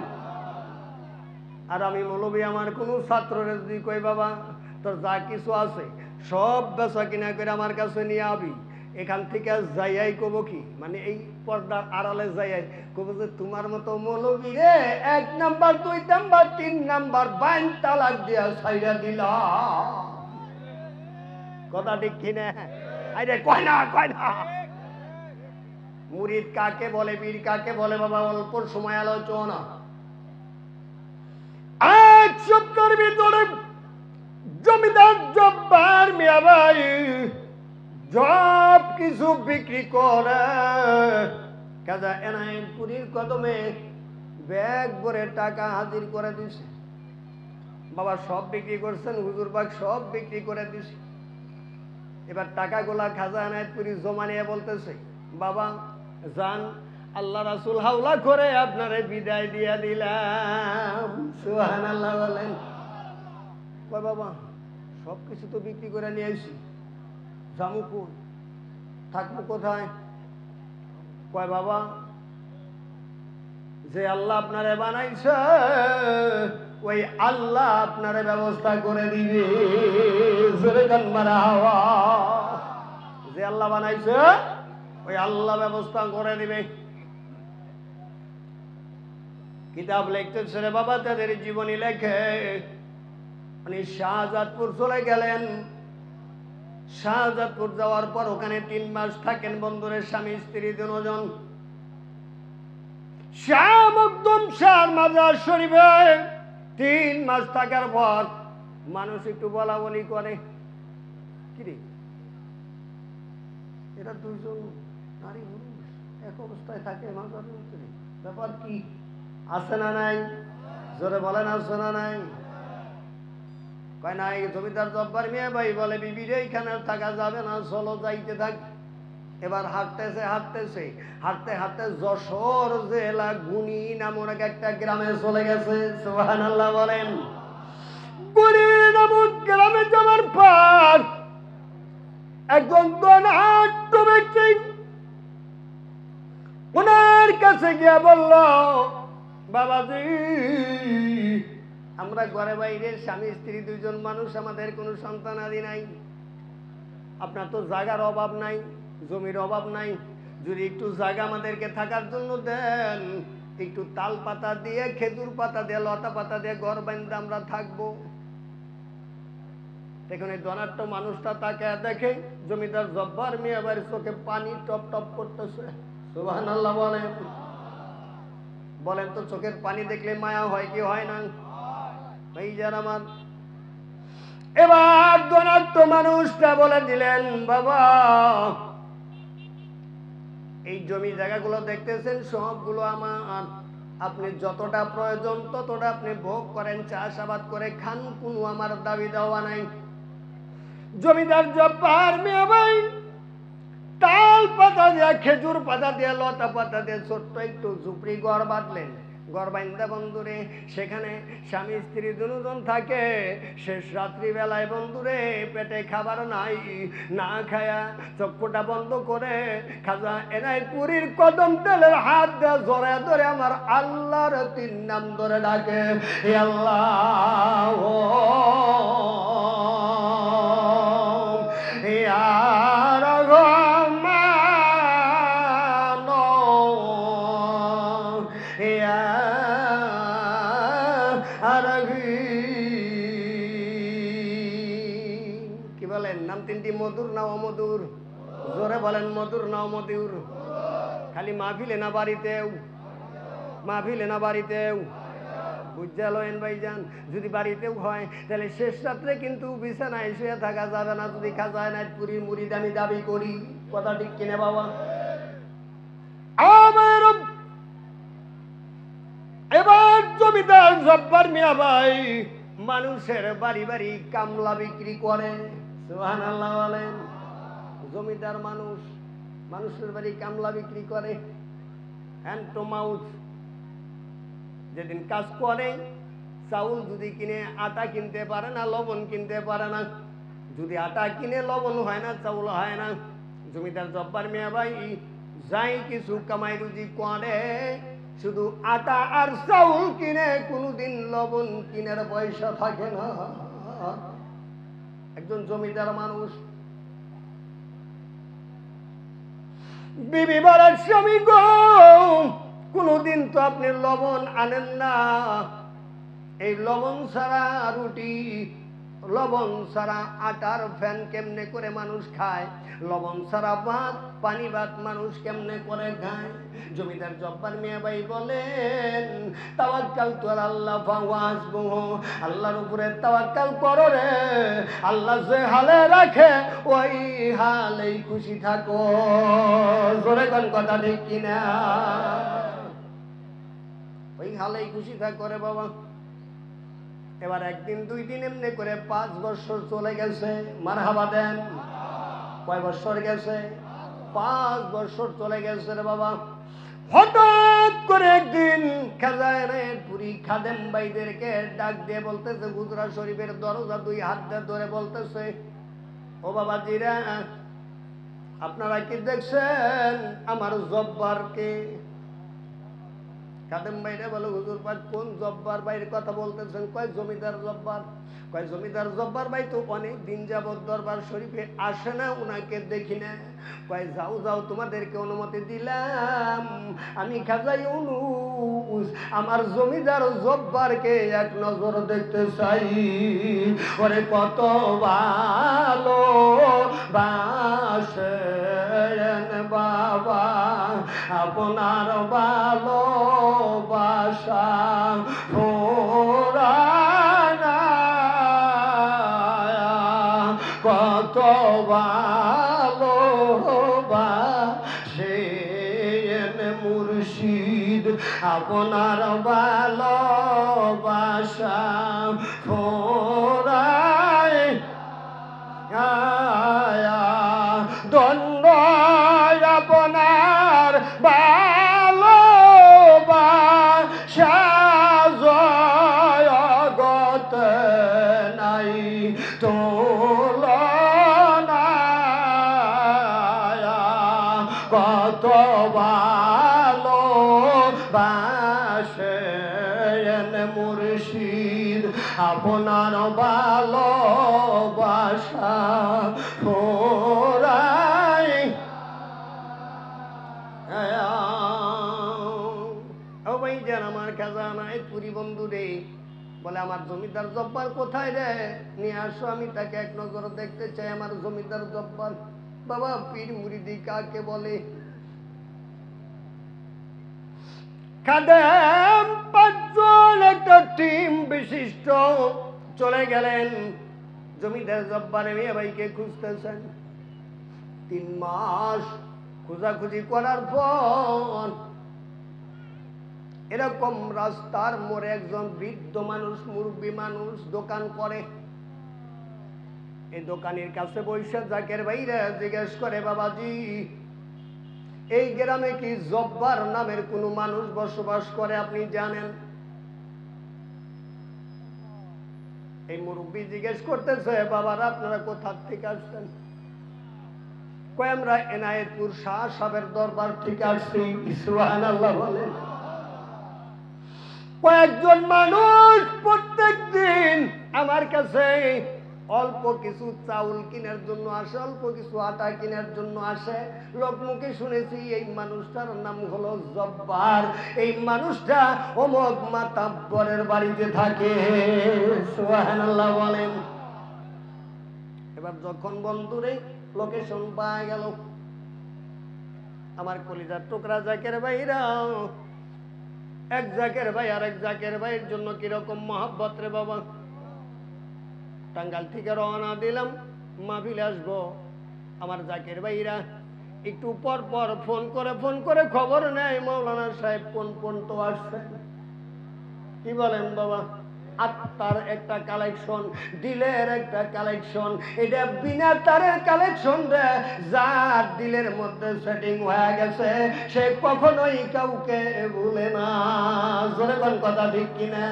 আর আমি মৌলবী আমার কোনো ছাত্ররে যদি কই বাবা তোর যা কিছু আছে সব বেচা কিনা করে আমার কাছে নিয়ে আবি, এখান থেকে যাইয়াই কব কি, মানে এই পর্দার আড়ালে যাইয়াই কব যে তোমার মতো মৌলবী রে 1 নাম্বার 2 নাম্বার 3 নাম্বার 5 তালাক দিয়া ছাইড়া দিলা। কথা ঠিক কিনা? আরে কয় না কয় না। মুরিদ কাকে বলে, পীর কাকে বলে বাবা অল্প সময় আলোচনা। 1 সপ্তাহের ভিতরে জমিদার জব্বার মিয়া ভাই সব কিছু বিক্রি করে কাজা এনায়েতপুরীর কদমে ব্যাগ ভরে টাকা হাজির করে দিছে। বাবা সব বিক্রি করছেন, হুজুর বাগ সব বিক্রি করে দিছে। এবার টাকাগুলা খাজা এনায়েতপুরী জমা নিয়ে বলতেছে বাবা যান, আল্লাহ রাসূল হাওলা করে আপনারে বিদায় দিয়া দিলাম। সুবহানাল্লাহ বলেন। কয় বাবা সব কিছু তো বিক্রি করে নিয়ে আসি, যামু কই, থাকবো কোথায়? কয় বাবা যে আল্লাহ আপনারে বানাইছে ওই আল্লাহ আপনারে ব্যবস্থা করে দিবে। জোরে গান মারা হাওয়া। যে আল্লাহ বানাইছে ওই আল্লাহ ব্যবস্থা করে দিবে। কিতাব লিখতেছে রে বাবা, তাদের জীবনী লেখে উনি শাহজাদপুর চলে গেলেন। শাহজাদপুর যাওয়ার পর ওখানে 3 মাস থাকেন বন্ধুরে, স্বামী স্ত্রী দুজন। শাহ মখদুম শাহ মাজার শরীফে 3 মাস থাকার পর মানুষ একটু বলা বলি করে, কিরে এরা 2 জন নারী পুরুষ এক অবস্থায় থাকে মাজারের ভিতরে, ব্যাপার কি? আছে না নাই? জোরে বলেন আছে না নাই? কয় নাই। জমিদার জব্বার মিয়া ভাই বলে বিবি রে এইখানে থাকা যাবে না, চলো যাইতে থাক। এবার হাঁটতেছে হাঁটতেছে হাঁটতে হাঁটতে যশোর জেলা গুনি নামক একটা গ্রামে চলে গেছে। সুবহানাল্লাহ বলেন। গুনি নামক গ্রামে যাওয়ার পর একজন ধনাঢ্য ব্যক্তি ওনার কাছে গিয়া বলল, বাবাজি আমরা ঘরে বাইরে স্বামী স্ত্রী 2 জন মানুষ, আমাদের কোনো সন্তান আদি নাই। আপনার তো জায়গার অভাব নাই, জমির অভাব নাই, যদি একটু জায়গা আমাদেরকে থাকার জন্য দেন, একটু তাল পাতা দিয়ে খেজুর পাতা দিয়ে লতা পাতা দিয়ে ঘর বাঁধতে আমরা থাকবো। দেখুন এই ধনাঢ্য মানুষটা তাকে দেখে জমিদার জব্বার মিয়া বাড়ির চোখে পানি টপ টপ করতেছে। সুবহানাল্লাহ বলেন। বলেন তো চোখের পানি দেখলে মায়া হয় কি হয় না? এই যার আমার। এবার ধনাঢ্য মানুষটা বলে দিলেন, বাবা এই জমি জায়গাগুলো দেখতেছেন সবগুলো আমার, আপনি যতটা প্রয়োজন ততটা আপনি ভোগ করেন, চাষাবাদ করে খান, কোনো আমার দাবি দেওয়া নাই। জমিদার জব্বার মিয়া ভাই তাল পাতা দিয়ে খেজুর পাতা দিয়ে লতা পাতা দিয়ে ছোট্ট একটু ঝুপড়ি ঘর বাঁধলেন। ঘর বান্ধা বন্ধুরে সেখানে স্বামী স্ত্রী 2 জন থাকে। শেষ রাত্রি বেলায় বন্ধুরে পেটে খাবার নাই, না খায়া চক্ষুটা বন্ধ করে খাজা এনায়েতপুরীর কদম তেলের হাত দিয়ে জড়ে ধরে আমার আল্লাহর 3 নাম ধরে ডাকে, হে আল্লাহ হে কি বলেন? নাম 3টি মধুর না অমধুর? জোরে বলেন মধুর না অমধুর? খালি মাহফিলে না বাড়িতেও? মাহফিলে না বাড়িতেও? বুঝালেন ভাইজান। যদি বাড়িতেও হয় তাহলে শেষ রাত্রে কিন্তু বিছানায় শুয়ে থাকা যাবে না, যদি খাজা এনায়েতপুরী মুরিদ আমি দাবি করি। কথা ঠিক কিনা বাবা? এবার জমিদার জব্বার মিয়া ভাই মানুষের বাড়ি বাড়ি কামলা বিক্রি করে। সুবহানাল্লাহ বলেন। জমিদার মানুষ, মানুষের বাড়ি কামলা বিক্রি করে, হ্যান্ড টু মাউথ। যেদিন কাজ করে, চাউল যদি কিনে আটা কিনতে পারে না, লবণ কিনতে পারে না। যদি আটা কিনে লবণ হয় না, চাউল হয় না। জমিদার জব্বার মিয়া ভাই যাই কিছু কামাই রুজি করে, শুধু আটা আর চাউল কিনে, কোনোদিন লবণ কিনার পয়সা থাকে না। একজন জমিদার মানুষ। বিবি বলার স্বামী গো, কোনোদিন তো আপনি লবণ আনেন না। এই লবণ ছাড়া রুটি, লবণ ছাড়া আটার ফ্যান কেমনে করে মানুষ খায়? লবণ ছাড়া ভাত, পানি ভাত মানুষ কেমনে করে খায়? জমিদার জব্বার মিয়া ভাই বলেন, তাওয়াক্কাল তু আল্লাহ ফাওয়াসবুহু, আল্লাহর উপরে তাওয়াক্কাল করো রে। আল্লাহ যে হালে রাখে ওই হালেই খুশি থাকো। জোরে কোন কথা ঠিক কিনা? ওই হালেই খুশি থাকো রে বাবা। এবার একদিন দুই দিন এমনি করে 5 বছর চলে গেছে। মারহাবা দেন। কয় বছর গেছে? 5 বছর চলে গেছে রে বাবা। হঠাৎ করে একদিন খাজানের পুরি খাদেম ভাইদেরকে ডাক দিয়ে বলতেছে, হুজরা শরীফের দরজা 2 হাত দিয়ে ধরে বলতেছে, ও বাবাজিরা, আপনারা কি দেখছেন আমার জব্বারকে? খাদেম ভাইরা বলে, হুজুর পাক কোন জব্বার ভাইয়ের কথা বলতেছেন? কয় জমিদার জব্বার। কয় জমিদার জব্বার ভাই তো অনেক দিন যাবত দরবার শরীফে আসে না, উনাকে দেখি না। কয় যাও যাও, তোমাদেরকে অনুমতি দিলাম, আমি খাজা ইউনুস আমার জমিদার জব্বারকে এক নজর দেখতে চাই। ওরে কত ভালো বাসেন বাবা, আপনার ভালোবাসা পুরানা, কত ভালোবাসেন মুর্শিদ, আপনার ভালোবাসা পুরায় ধন্য আপনার ভালোবাসা জগতে নাই তুলনা, কত ভালোবাসেন মুর্শিদ, আপনার ভালোবাসা পুরায়। ও ভাই যান, আমার খাজানায় পুরি বন্ধু রে, বলে আমার জমিদার জব্বার কোথায় রে? নিয়ে আসো, আমি তাকে এক নজর দেখতে চাই। আমার জমিদার জব্বার। বাবা পীর মুরিদি কাকে বলে? খাদেম 5 জন একটা টিম বিশিষ্ট চলে গেলেন জমিদার জব্বারে মিয়া ভাইকে খুঁজতেছেন। 3 মাস খোঁজাখুঁজি করার পর এরকম রাস্তার মোড়ে একজন বৃদ্ধ মানুষ, মুরব্বী মানুষ দোকান করে। এই দোকানের কাছে বৈশা জাকের ভাইরা জিজ্ঞেস করে, বাবাজি এই গ্রামে কি জব্বার নামের কোনো মানুষ বসবাস করে আপনি জানেন? এই মুরব্বী জিজ্ঞেস করতেছে, বাবারা আপনারা কোথা থেকে আসছেন? কয় আমরা এনায়েতপুর শাহ সাহেবের দরবার থেকে আসছি। সুবহানাল্লাহ বলেন। কয়েকজন মানুষ প্রত্যেক দিন আমার কাছে অল্প কিছু চাউল কেনার জন্য আসে, অল্প কিছু আটা কেনার জন্য আসে। লোকমুখে শুনেছি এই মানুষটার নাম হলো জব্বার। এই মানুষটা অমুক মাতাব্বরের বাড়িতে থাকে। সুবহানাল্লাহ বলেন। এবার যখন বন্ধুরে লোকেশন পাওয়া গেল, আমার কলিজার টুকরা জাকের ভাইরা, এক জাকের ভাই আর এক জাকের ভাইয়ের জন্য কিরকম মহব্বত রে বাবা। টাঙ্গাইল থেকে রওনা দিলাম, মাহফিলে আসবো। আমার জাকের ভাইরা একটু পর পর ফোন করে খবর নেয়, মাওলানা সাহেব কোন তো আসছেন। কি বলেন বাবা? আত্মার একটা কালেকশন, দিলের একটা কালেকশন, এটা বিনা তারের কালেকশন রে। যার দিলের মধ্যে সেটিং হয়ে গেছে সে কখনোই কাউকে ভুলে না। জোরে কোন কথা ঠিক কিনা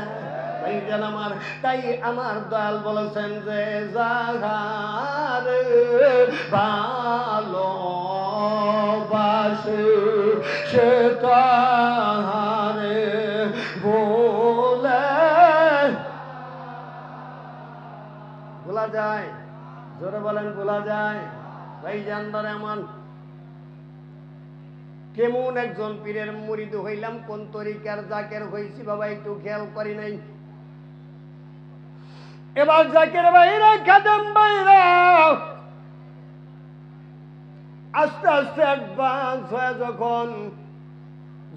ভাইজান আমার? তাই আমার দয়াল বলেছেন যে যাহার ভালোবাসে সে তাহারে ভোলে। ভোলা যায়? জোরে বলেন ভোলা যায়? ভাইজান ধরে আমার কেমন একজন পীরের মুরিদ হইলাম, কোন তরিকার জাকের হইছি বাবা একটু খেয়াল করি নাই। এবার জাকের ভাইরা, খাদেম ভাইরা আস্তে আস্তে অ্যাডভান্স হয়ে যখন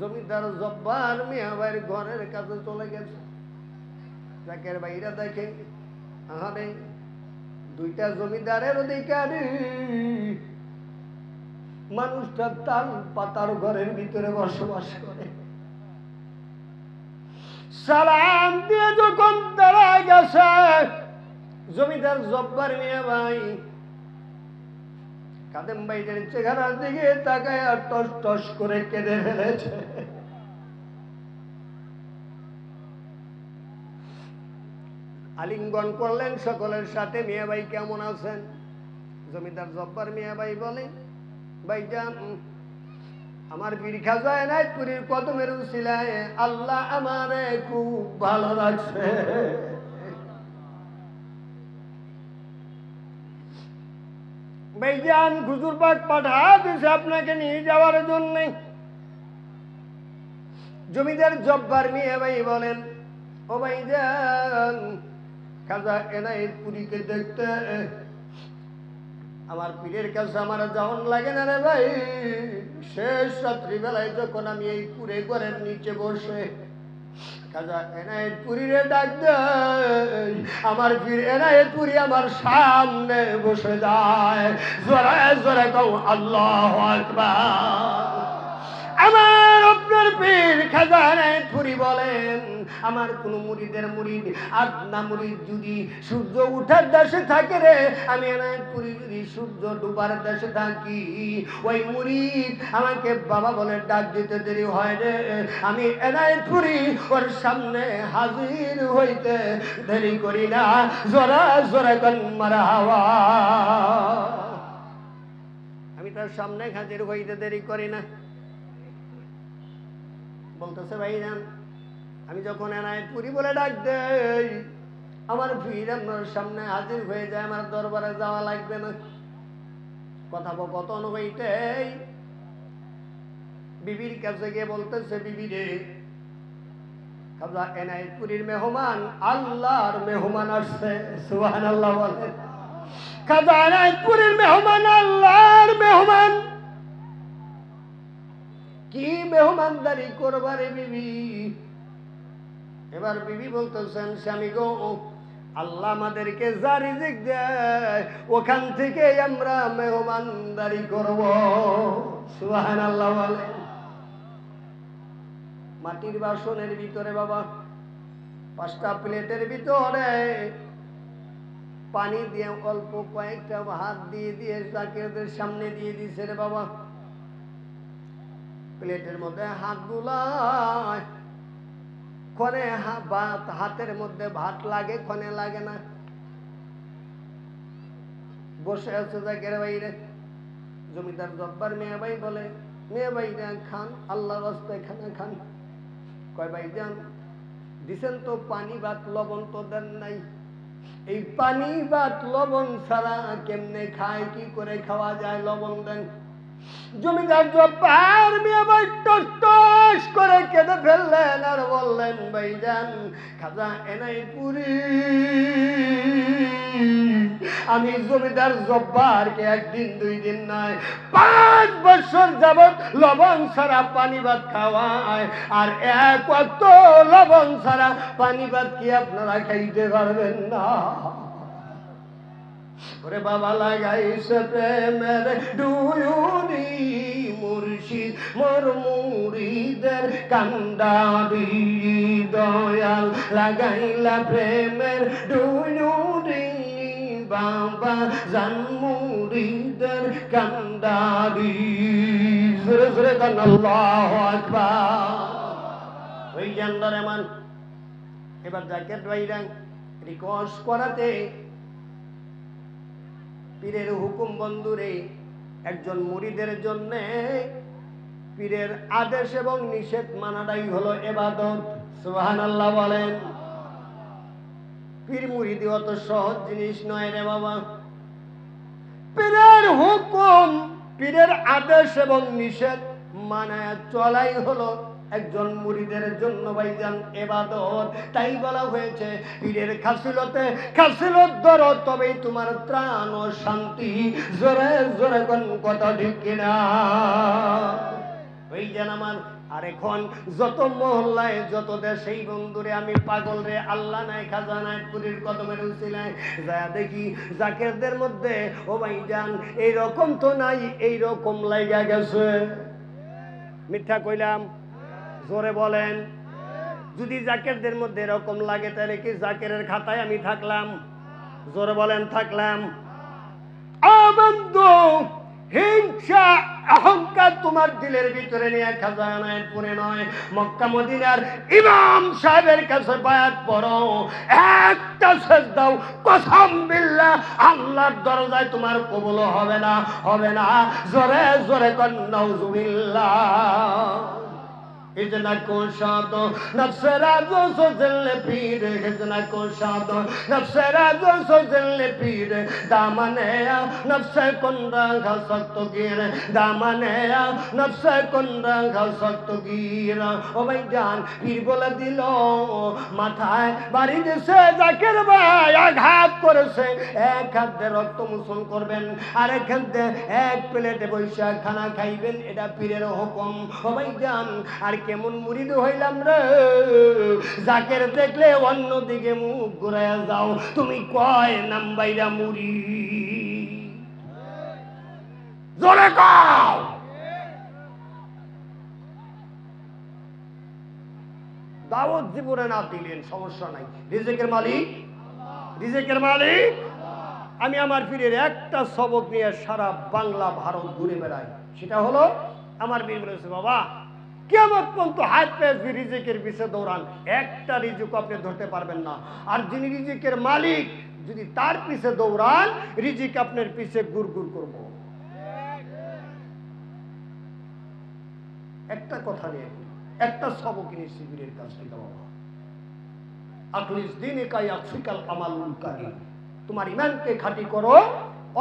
জমিদার জব্বার মিয়া ভাইয়ের ঘরের কাছে চলে গেছে, জাকের ভাইরা দেখে আরে দুইটা জমিদারের অধিকারী মানুষটা তাল পাতার ঘরের ভিতরে বসবাস করে। সালাম দিয়ে যখন তারা গেছে, জমিদার জব্বার মিয়া ভাই খাদেম ভাইদের চেহারার দিকে তাকায় আর টস টস করে কেঁদে ফেলেছে। আলিঙ্গন করলেন সকলের সাথে, মিয়া ভাই কেমন আছেন? জমিদার জব্বার মিয়া ভাই বলে, ভাইজান আমার পীর খাজা এনায়েতপুরীর কদমের উসিলায় আল্লাহ আমারে খুব ভালো রাখছে। ভাইজান হুজুর পাক পাঠা দিয়েছে আপনাকে নিয়ে যাওয়ার জন্য। জমিদার জব্বার মিয়া ভাই বলেন, ও ভাইজান খাজা এনায়েতপুরীকে দেখতে আমার পীরের কাছে আমার যাওয়ান লাগে না রে ভাই। শেষ রাত্রিবেলায় যখন আমি এই পুরে ঘরের নিচে বসে খাজা এনায়েতপুরীরে ডাক দেয়, আমার পীর এনায়েতপুরী আমার সামনে বসে যায়। জোরে জোরে কও আল্লাহু আকবার। আমার আপনার পীর খাজা এনায়েতপুরী বলেন, আমার কোন মুরিদের মুরিদ আদনা মুরিদ যদি সূর্য উঠার দেশে থাকে রে, আমি এনায়েতপুরী যদি সূর্য ডুবার দেশে থাকি, ওই মুরিদ আমাকে বাবা বলে ডাক দিতে দেরি হয় রে, আমি এনায়েতপুরী ওর সামনে হাজির হইতে দেরি করি না। জোরে জোরে কোন মারহাবা। আমি তার সামনে হাজির হইতে দেরি করি না। বলতেছে ভাইজান আমি যখন এনায়েতপুরী বলে ডাক দেই, আমার পীর আপনার সামনে হাজির হয়ে যায়, আমার দরবারে যাওয়া লাগবে না। কথোপকথন হইতেই বিবির কাছে গিয়ে বলতেছে, বিবি রে খাজা এনায়েতপুরীর মেহমান আল্লাহর মেহমান আসছে। সুবহানাল্লাহ বলে। খাজা এনায়েতপুরীর মেহমান আল্লাহর মেহমান, কি মেহমানদারি করবারে বিবি? এবার বিবি বলতেছেন, স্বামী গো আল্লাহ আমাদেরকে যা রিজিক দেয় ওখান থেকে আমরা মেহমানদারি করব। সুবহানাল্লাহ বলে। মাটির বাসনের ভিতরে বাবা 5টা প্লেটের ভিতরে পানি দিয়ে অল্প কয়েকটা হাত দিয়ে দিয়ে জাকিরদের সামনে দিয়ে দিছে রে বাবা। প্লেটের মধ্যে হাত বুলায়, ক্ষণে ভাত হাতের মধ্যে ভাত লাগে, ক্ষণে লাগে না। বসে আছে জাকের বাইরে। জমিদার জব্বার মিয়া ভাই বলে, মিয়া ভাই খান, আল্লাহর রাস্তায় খানা খান। কয় ভাইজান দিছেন তো পানি ভাত, লবণ তো দেন নাই। এই পানি ভাত লবণ ছাড়া কেমনে খায়, কি করে খাওয়া যায়? লবণ দেন। জমিদার জব্বার মিয়া ভাই টস টস করে কেঁদে ফেললেন আর বললেন, ভাইজান খাজা এনায়েতপুরী আমি জমিদার জব্বারকে একদিন 2 দিন নয় 5 বছর যাবত লবণ ছাড়া পানি ভাত খাওয়ায়, আর 1 ওয়াক্ত লবণ ছাড়া পানি ভাত কি আপনারা খাইতে পারবেন না? ওরে বাবা লাগাইছে প্রেমের ডুয়ুরি মুর্শিদ মোর মুরিদের কান্ডারি দয়াল লাগাইলা প্রেমের ডুয়ুরি বাবা জান মুরিদের কান্ডারি জোরে জোরে কান আল্লাহু আকবার। ওই জানদার এমন এবার জাকের ভাইরা রিকোয়েস্ট করাতে পীরের হুকুম বন্ধুরে একজন মুরিদের জন্য পীরের আদেশ এবং নিষেধ মানাটাই হলো ইবাদত। সুবহানাল্লাহ বলেন। পীর মুরিদি অত সহজ জিনিস নয় রে বাবা। পীরের হুকুম পীরের আদেশ এবং নিষেধ মানায় চলাই হলো একজন মুরিদের জন্য ভাইজান ইবাদত। তাই বলা হয়েছে পীরের খাসিলতে খাসিলত ধরো তবেই তোমার ত্রাণ ও শান্তি। জোরে জোরে কোন কথা ঠিক কিনা? ভাইজান আমার আর এখন যত মহল্লায় যত দেশেই বন্ধুরে আমি পাগল রে আল্লাহ নাই খাজা নাই পুরীর কদমের উসিলায় যা দেখি জাকেরদের মধ্যে ও ভাইজান এইরকম তো নাই, এইরকম লাগা গেছে। মিথ্যা কইলাম? জোরে বলেন। যদি জাকেরদের মধ্যে এরকম লাগে তাহলে কি জাকেরের খাতায় আমি থাকলাম? জোরে বলেন থাকলাম? বন্ধু হিংসা অহংকার তোমার দিলের ভিতরে নিয়ে খাজা নায়েতপুরে নয় মক্কা মদিনার ইমাম সাহেবের কাছে বায়াত পড়ো, একটা সেজদাও কসম বিল্লাহ আল্লাহর দরজায় তোমার কবুল হবে না, হবে না। জোরে জোরে কন নাউজুবিল্লাহ। इतना को शादो नफ्से राजो सो जल्ले पीर, इतना को शादो नफ्से राजो सो जल्ले पीर, दामने आ नफ्से कुंडा घा सकतो गिर, दामने आ नफ्से कुंडा घा सकतो गिर। ओ भाई जान पीर बोला दिलो माथाয় বাড়ি দিছে জাকির ভাই আঘাত করেছে। এক হাত দিয়ে রক্ত মোচন করবেন আর এক হাত দিয়ে এক প্লেটে বৈশা খানা খাইবেন, এটা পীরের হুকুম। ও ভাই জান আর কেমন মুরিদ হইলাম রে, জাকের দেখলে অন্যদিকে মুখ ঘুরাইয়া যাও। তুমি কয় নাম্বাইরা মুরি জোরে কও। দাওয়াত জীবনে না দিলেন সমস্যা নাই, রিজিকের মালিক রিজিকের মালিক। আমি আমার পীরের একটা সবক নিয়ে সারা বাংলা ভারত ঘুরে বেড়াই, সেটা হলো আমার পীর বলেছে বাবা কিয়ামত পর্যন্ত হাত পেয়ে রিজিকের পিছে দৌড়ান, একটা রিজিক আপনি ধরতে পারবেন না। আর যিনি রিজিকের মালিক যদি তার পিছে দৌড়ান রিজিক আপনার পিছে গুড় গুড় করবো। একটা কথা নিয়ে একটা সবক নিয়ে শিবিরের কাছ থেকে বাবা আকলিস দিনে কাই আকসিকাল আমালুল কারীম, তোমার ঈমানকে খাঁটি করো,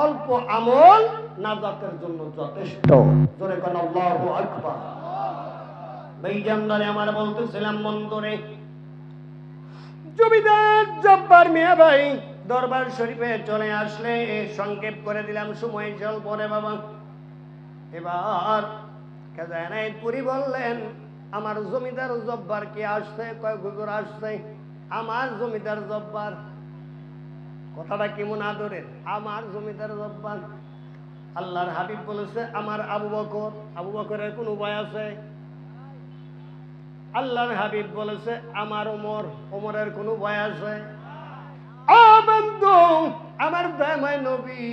অল্প আমল নাজাতের জন্য যথেষ্ট। জোরে কোন আল্লাহু আকবার। ভাইজানদারে আমার বলতেছিলাম বন্ধুরে জমিদার জব্বার মিয়া ভাই দরবার শরীফে চলে আসলে সংক্ষেপ করে দিলাম, সময় চল পরে বাবা। এবার খাজা নায়েতপুরি বললেন আমার জমিদার জব্বার কে আসছে? কয় হুজুর আসছে। আমার জমিদার জব্বার, কথাটা কেমন আদরের, আমার জমিদার জব্বার। আল্লাহর হাবিব বলেছে আমার আবু বকর, আবু বকরের কোন উপায় আছে? আল্লাহর হাবিব বলেছে আমার ওমর, ওমরের কোন ভয় আছে? ও বন্ধু আমার দয়াময় নবী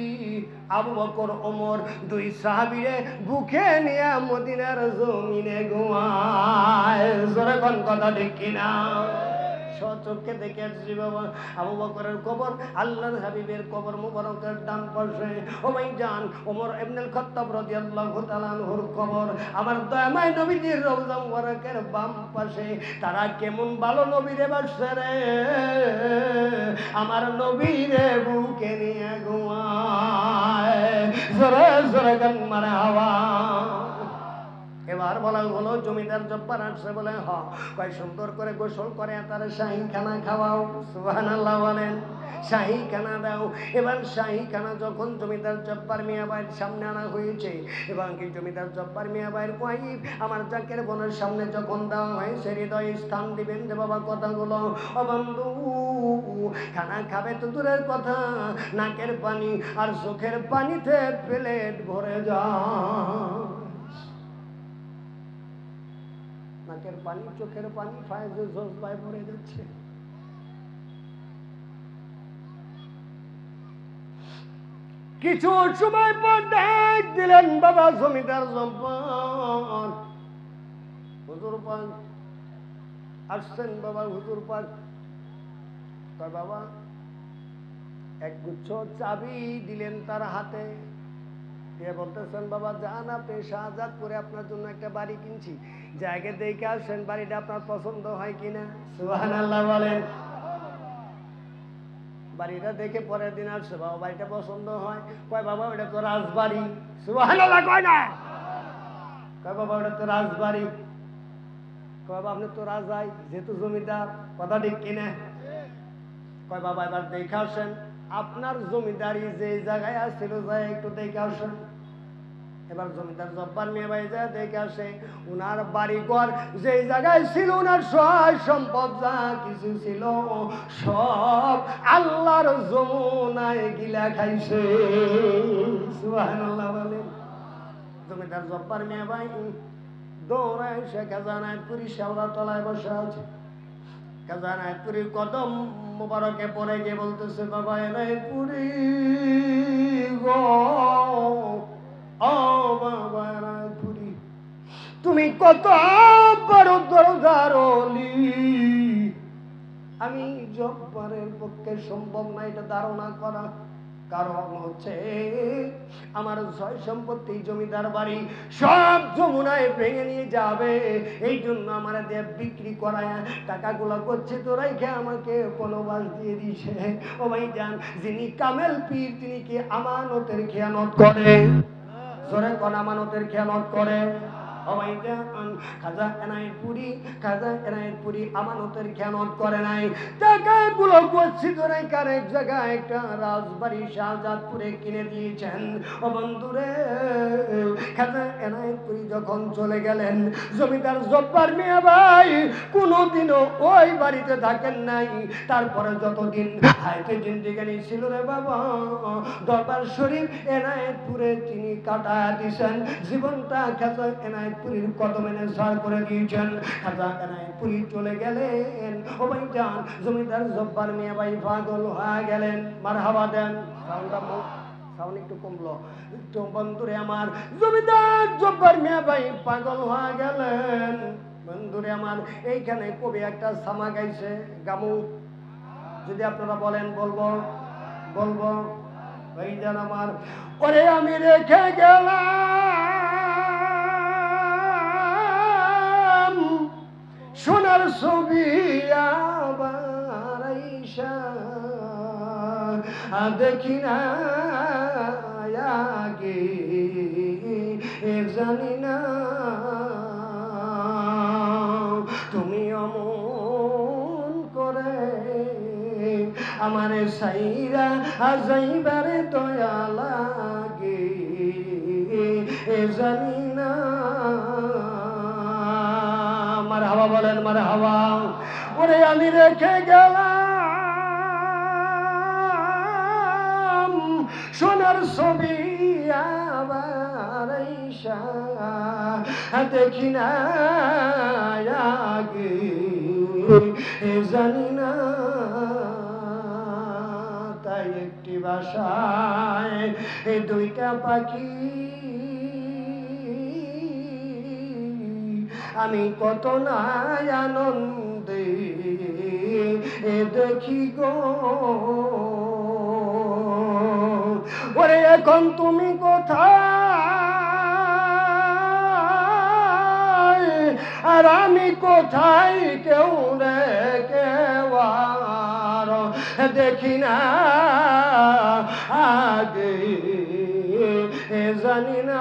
আবু বকর ওমর দুই সাহাবীরে বুকে নিয়ে মদিনার জমিনে ঘুমায়। জোরে কোন কথা ঠিক কিনা? সচক্ষে দেখে আসছি বাবা আবু বকরের কবর, আল্লাহর হাবিবের কবর মুবারকের ডান পাশে। ও ভাইজান ওমর ইবনুল খাত্তাব রাদিয়াল্লাহু তাআলা আনহুর কবর আমার দয়াময় নবীজির রওজা মুবারকের বাম পাশে। তারা কেমন ভালো নবীরে বাসছে রে, আমার নবীরে বুকে নিয়ে ঘুমায়। জোরে জোরে গান মারহাবা। এবার বলা হলো জমিদার জব্বার আসছে বলে কয় সুন্দর করে গোসল করে তার শাহী খানা খাওয়াও। সুবহানাল্লাহ বলেন, শাহী খানা দাও। এবার শাহী খানা যখন জমিদার জব্বার মিয়া ভাইয়ের সামনে আনা হয়েছে, এবং কি জমিদার জব্বার মিয়া ভাইয়ের ওয়াইফ আমার জাকের বোনের সামনে যখন দেওয়া হয়েছে, হৃদয়ে স্থান দিবেন যে বাবা কথাগুলো। ও বন্ধু, খানা খাবে তো দূরের কথা, নাকের পানি আর চোখের পানিতে প্লেট ভরে যায়। নাকের পানি, চোখের পানি ফায়জে জজবায় ভরে যাচ্ছে। কিছু সময় পর ডাক দিলেন বাবা জমিদার জব্বার। হুজুর পাক আসছেন বাবা, হুজুর পাক তার বাবা একগুচ্ছ চাবি দিলেন তার হাতে, দিয়ে বলতেছেন বাবা যান, আপনি শাহজাদপুরে আপনার জন্য একটা বাড়ি কিনছি, জায়গা দেখে আসেন বাড়িটা আপনার পছন্দ হয় কিনা। সুবহানাল্লাহ বলেন। বাড়িটা দেখে পরের দিন আসছে, বাবা বাড়িটা পছন্দ হয়। কয় বাবা ওটা তো রাজবাড়ি। সুবহানাল্লাহ কয় না? কয় বাবা ওটা তো রাজবাড়ি। কয় বাবা আপনি তো রাজাই, যেহেতু জমিদার, কথা ঠিক কিনা? কয় বাবা এবার দেখে আসেন আপনার জমিদারি যে জায়গায় আসছিল, যাই একটু দেখে আসেন। এবার জমিদার জব্বার মিয়া ভাই যায় দেখে আসে, উনার বাড়িঘর যে জায়গায় ছিল, উনার সয় সম্পদ যা কিছু ছিল সব আল্লাহর যমুনায় গিলা খাইছে। সুবহানাল্লাহ বলেন। জমিদার জব্বার মিয়া ভাই দৌড়ায় সে খাজানায়তপুরি শেওড়া তলায় বসে আছে। খাজানায়তপুরির কদম মুবারকে পড়ে গিয়ে বলতেছে বাবা এনায়তপুরি গো, ও বাবা এনায়তপুরি, তুমি কত বড় দরজার অলি, আমি জব্বারের পক্ষে সম্ভব না এটা ধারণা করা। কারণ হচ্ছে আমার ছয় সম্পত্তি জমিদার বাড়ি সব যমুনায় ভেঙে নিয়ে যাবে, এই জন্য আমার দেব বিক্রি করায় টাকাগুলো করছে তো রাইখে আমাকে বনবাস দিয়ে দিছে। ও ভাই জান, যিনি কামেল পীর তিনি কি আমানতের খেয়ানত করে? জোরে কোন আমানতের খেয়ানত করে? খাজা এনায়েতপুরি আমানতের খেয়ানত করে নাই, টাকাগুলো গচ্ছিত রেখে এক জায়গায় একটা রাজবাড়ি শাহজাদপুরে কিনে দিয়েছেন। ও বন্ধুরে, খাজা এনায়েতপুরি যখন চলে গেলেন, জমিদার জব্বার মিয়া ভাই কোনোদিনও ওই বাড়িতে থাকেন নাই। তারপরে যতদিন হাইতে জিন্দিগানি ছিল রে বাবা, দরবার শরীফ এনায়েতপুরে তিনি কাটায় দিয়েছেন জীবনটা। খাজা এনায়েতপুরির কদমে নেসার করে দিয়েছেন। খাজা এনায়েতপুরি চলে গেলেন, ও ভাই জান, জমিদার জব্বার মিয়া ভাই পাগল হয়ে গেলেন। মারহাবা দেন, সাউন্ড একটু কমলো তো বন্ধুরে আমার। জমিদার জব্বার মিয়া ভাই পাগল হয়ে গেলেন। বন্ধুরে আমার, এইখানে কবি একটা সামা গাইছে, গামু, যদি আপনারা বলেন বলবো বলবো। ভাই জান আমার, ওরে আমি রেখে গেলাম সোনার ছবি আবার আইসা দেখি না আগে জানি না তুমি অমন করে আমারে সাইরা যাইবারে দয়া লাগে জানি না। মারহাবা বলেন, মারহাবা। ওরে আমি রেখে গেলাম সোনার ছবি আবার আইসা দেখি না আগে জানি না। তাই একটি বাসায় এই দুইটা পাখি আমি কত না আনন্দে দেখি গো। ওরে এখন তুমি কোথায় আর আমি কোথায়, কেউ রে কেউ আর দেখি না আগে জানি না।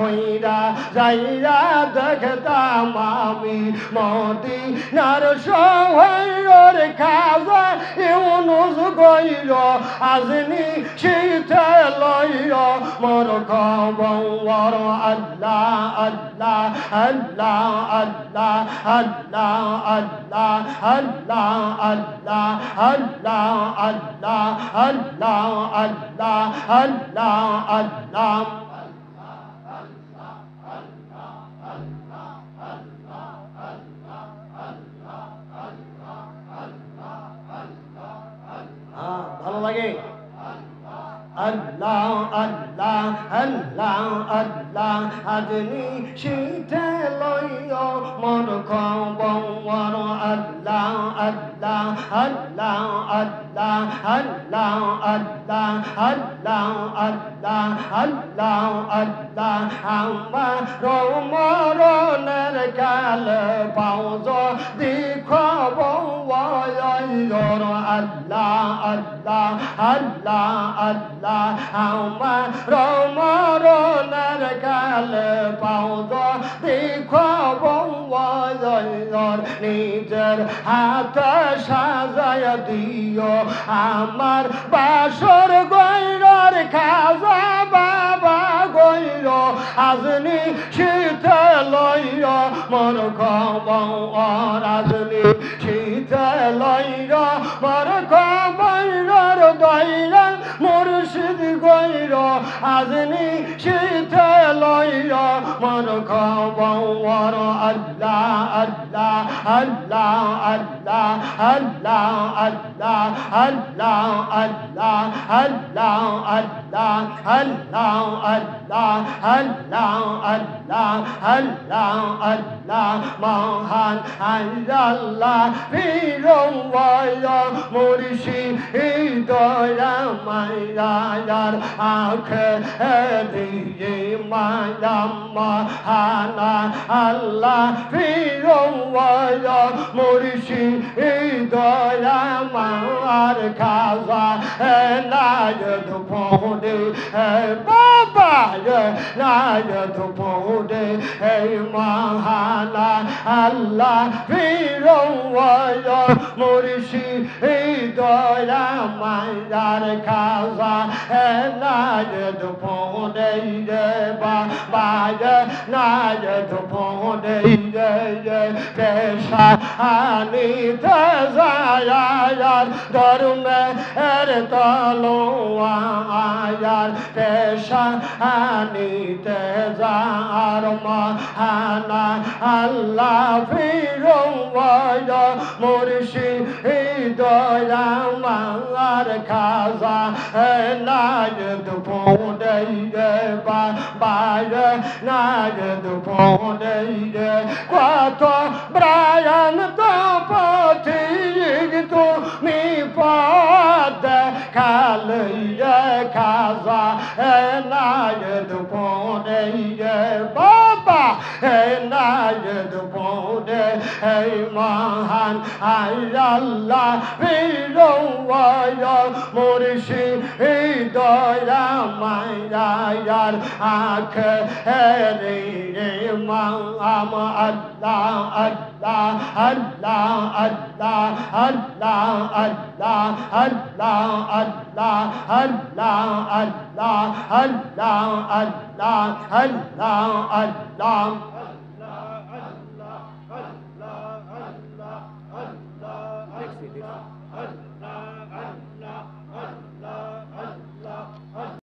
হইরা যাইরা দেখতাম আমি মদিনার শহরের খাজা ইউনুস গইর আজনি শীতে লইর মোর খবর আল্লাহ আল্লাহ আল্লাহ আল্লাহ আল্লাহ আল্লাহ আল্লাহ আল্লাহ আল্লাহ আল্লাহ আল্লাহ আল্লাহ আল্লাহ আল্লাহ ভালো লাগে আল্লাহ আল্লাহ আল্লাহ আল্লাহ আজনি শীতে লইও মন খবর আল্লাহ আল্লাহ আল্লাহ আল্লাহ আল্লাহ আল্লাহ আল্লাহ আল্লাহ আল্লাহ আল্লাহ আমার মরণের কাল পাউজ দেখব আল্লাহ আল্লাহ আল্লাহ আল্লাহ আমার মরণের কাল পাউজ দেখব নিজের হাতে সাজায় দিও আমার বাসর গৈরর খাজা বাবা গৈর আজনি শীতে লইর মর খবর আজনি শীতে লইর মর খবর দইর মুর্শিদ গৈর আজনি শীতে লইর মর খবর আল্লাহ আল্লাহ আল্লাহ আল্লাহ আল্লাহ আল্লাহ আল্লাহ আল্লাহ আল্লাহ আল্লাহ আল্লাহ আল্লাহ আল্লাহ আল্লাহ আল্লাহ আল্লাহ মহান আল্লাহ পীরওয়ালা মুর্শিদ মায়ার আঁখে দিয়ে মায়া মহানা আল্লাহ পীরওয়ালা মুর্শিদ আমার খাজা নায়ত পৌঁছে বাবা নায়ত পৌঁছে মহানা আল্লাহ পীরওয়ালা মুর্শিদ আমার খাজা নায়ত পৌঁছে বাবা নায়ত পৌঁছে পেশা আনিতে যায় ধর্মের তলোয়ার পেশা আনিতে যার মহানা আল্লাহ পীরওয়ালা মুর্শিদ আমার খাজা নায়ত পৌঁছে বাবা নায়ত পৌঁছে কত ব্রায়ন তো পথি তুমি পদ খালইয়ে খাজা নায়ত পৌঁছে বাবা নায়ত পৌঁছে মহান আল্লাহ পীরওয়ালা মুর্শিদ মায়ার আখ রে মাম আল্লাহ আল্লাহ আল্লাহ আল্লাহ আল্লাহ আল্লাহ আল্লাহ আল্লাহ আল্লাহ আল্লাহ আল্লাহ আল্লাহ আল্লাহ আল্লাহ Allah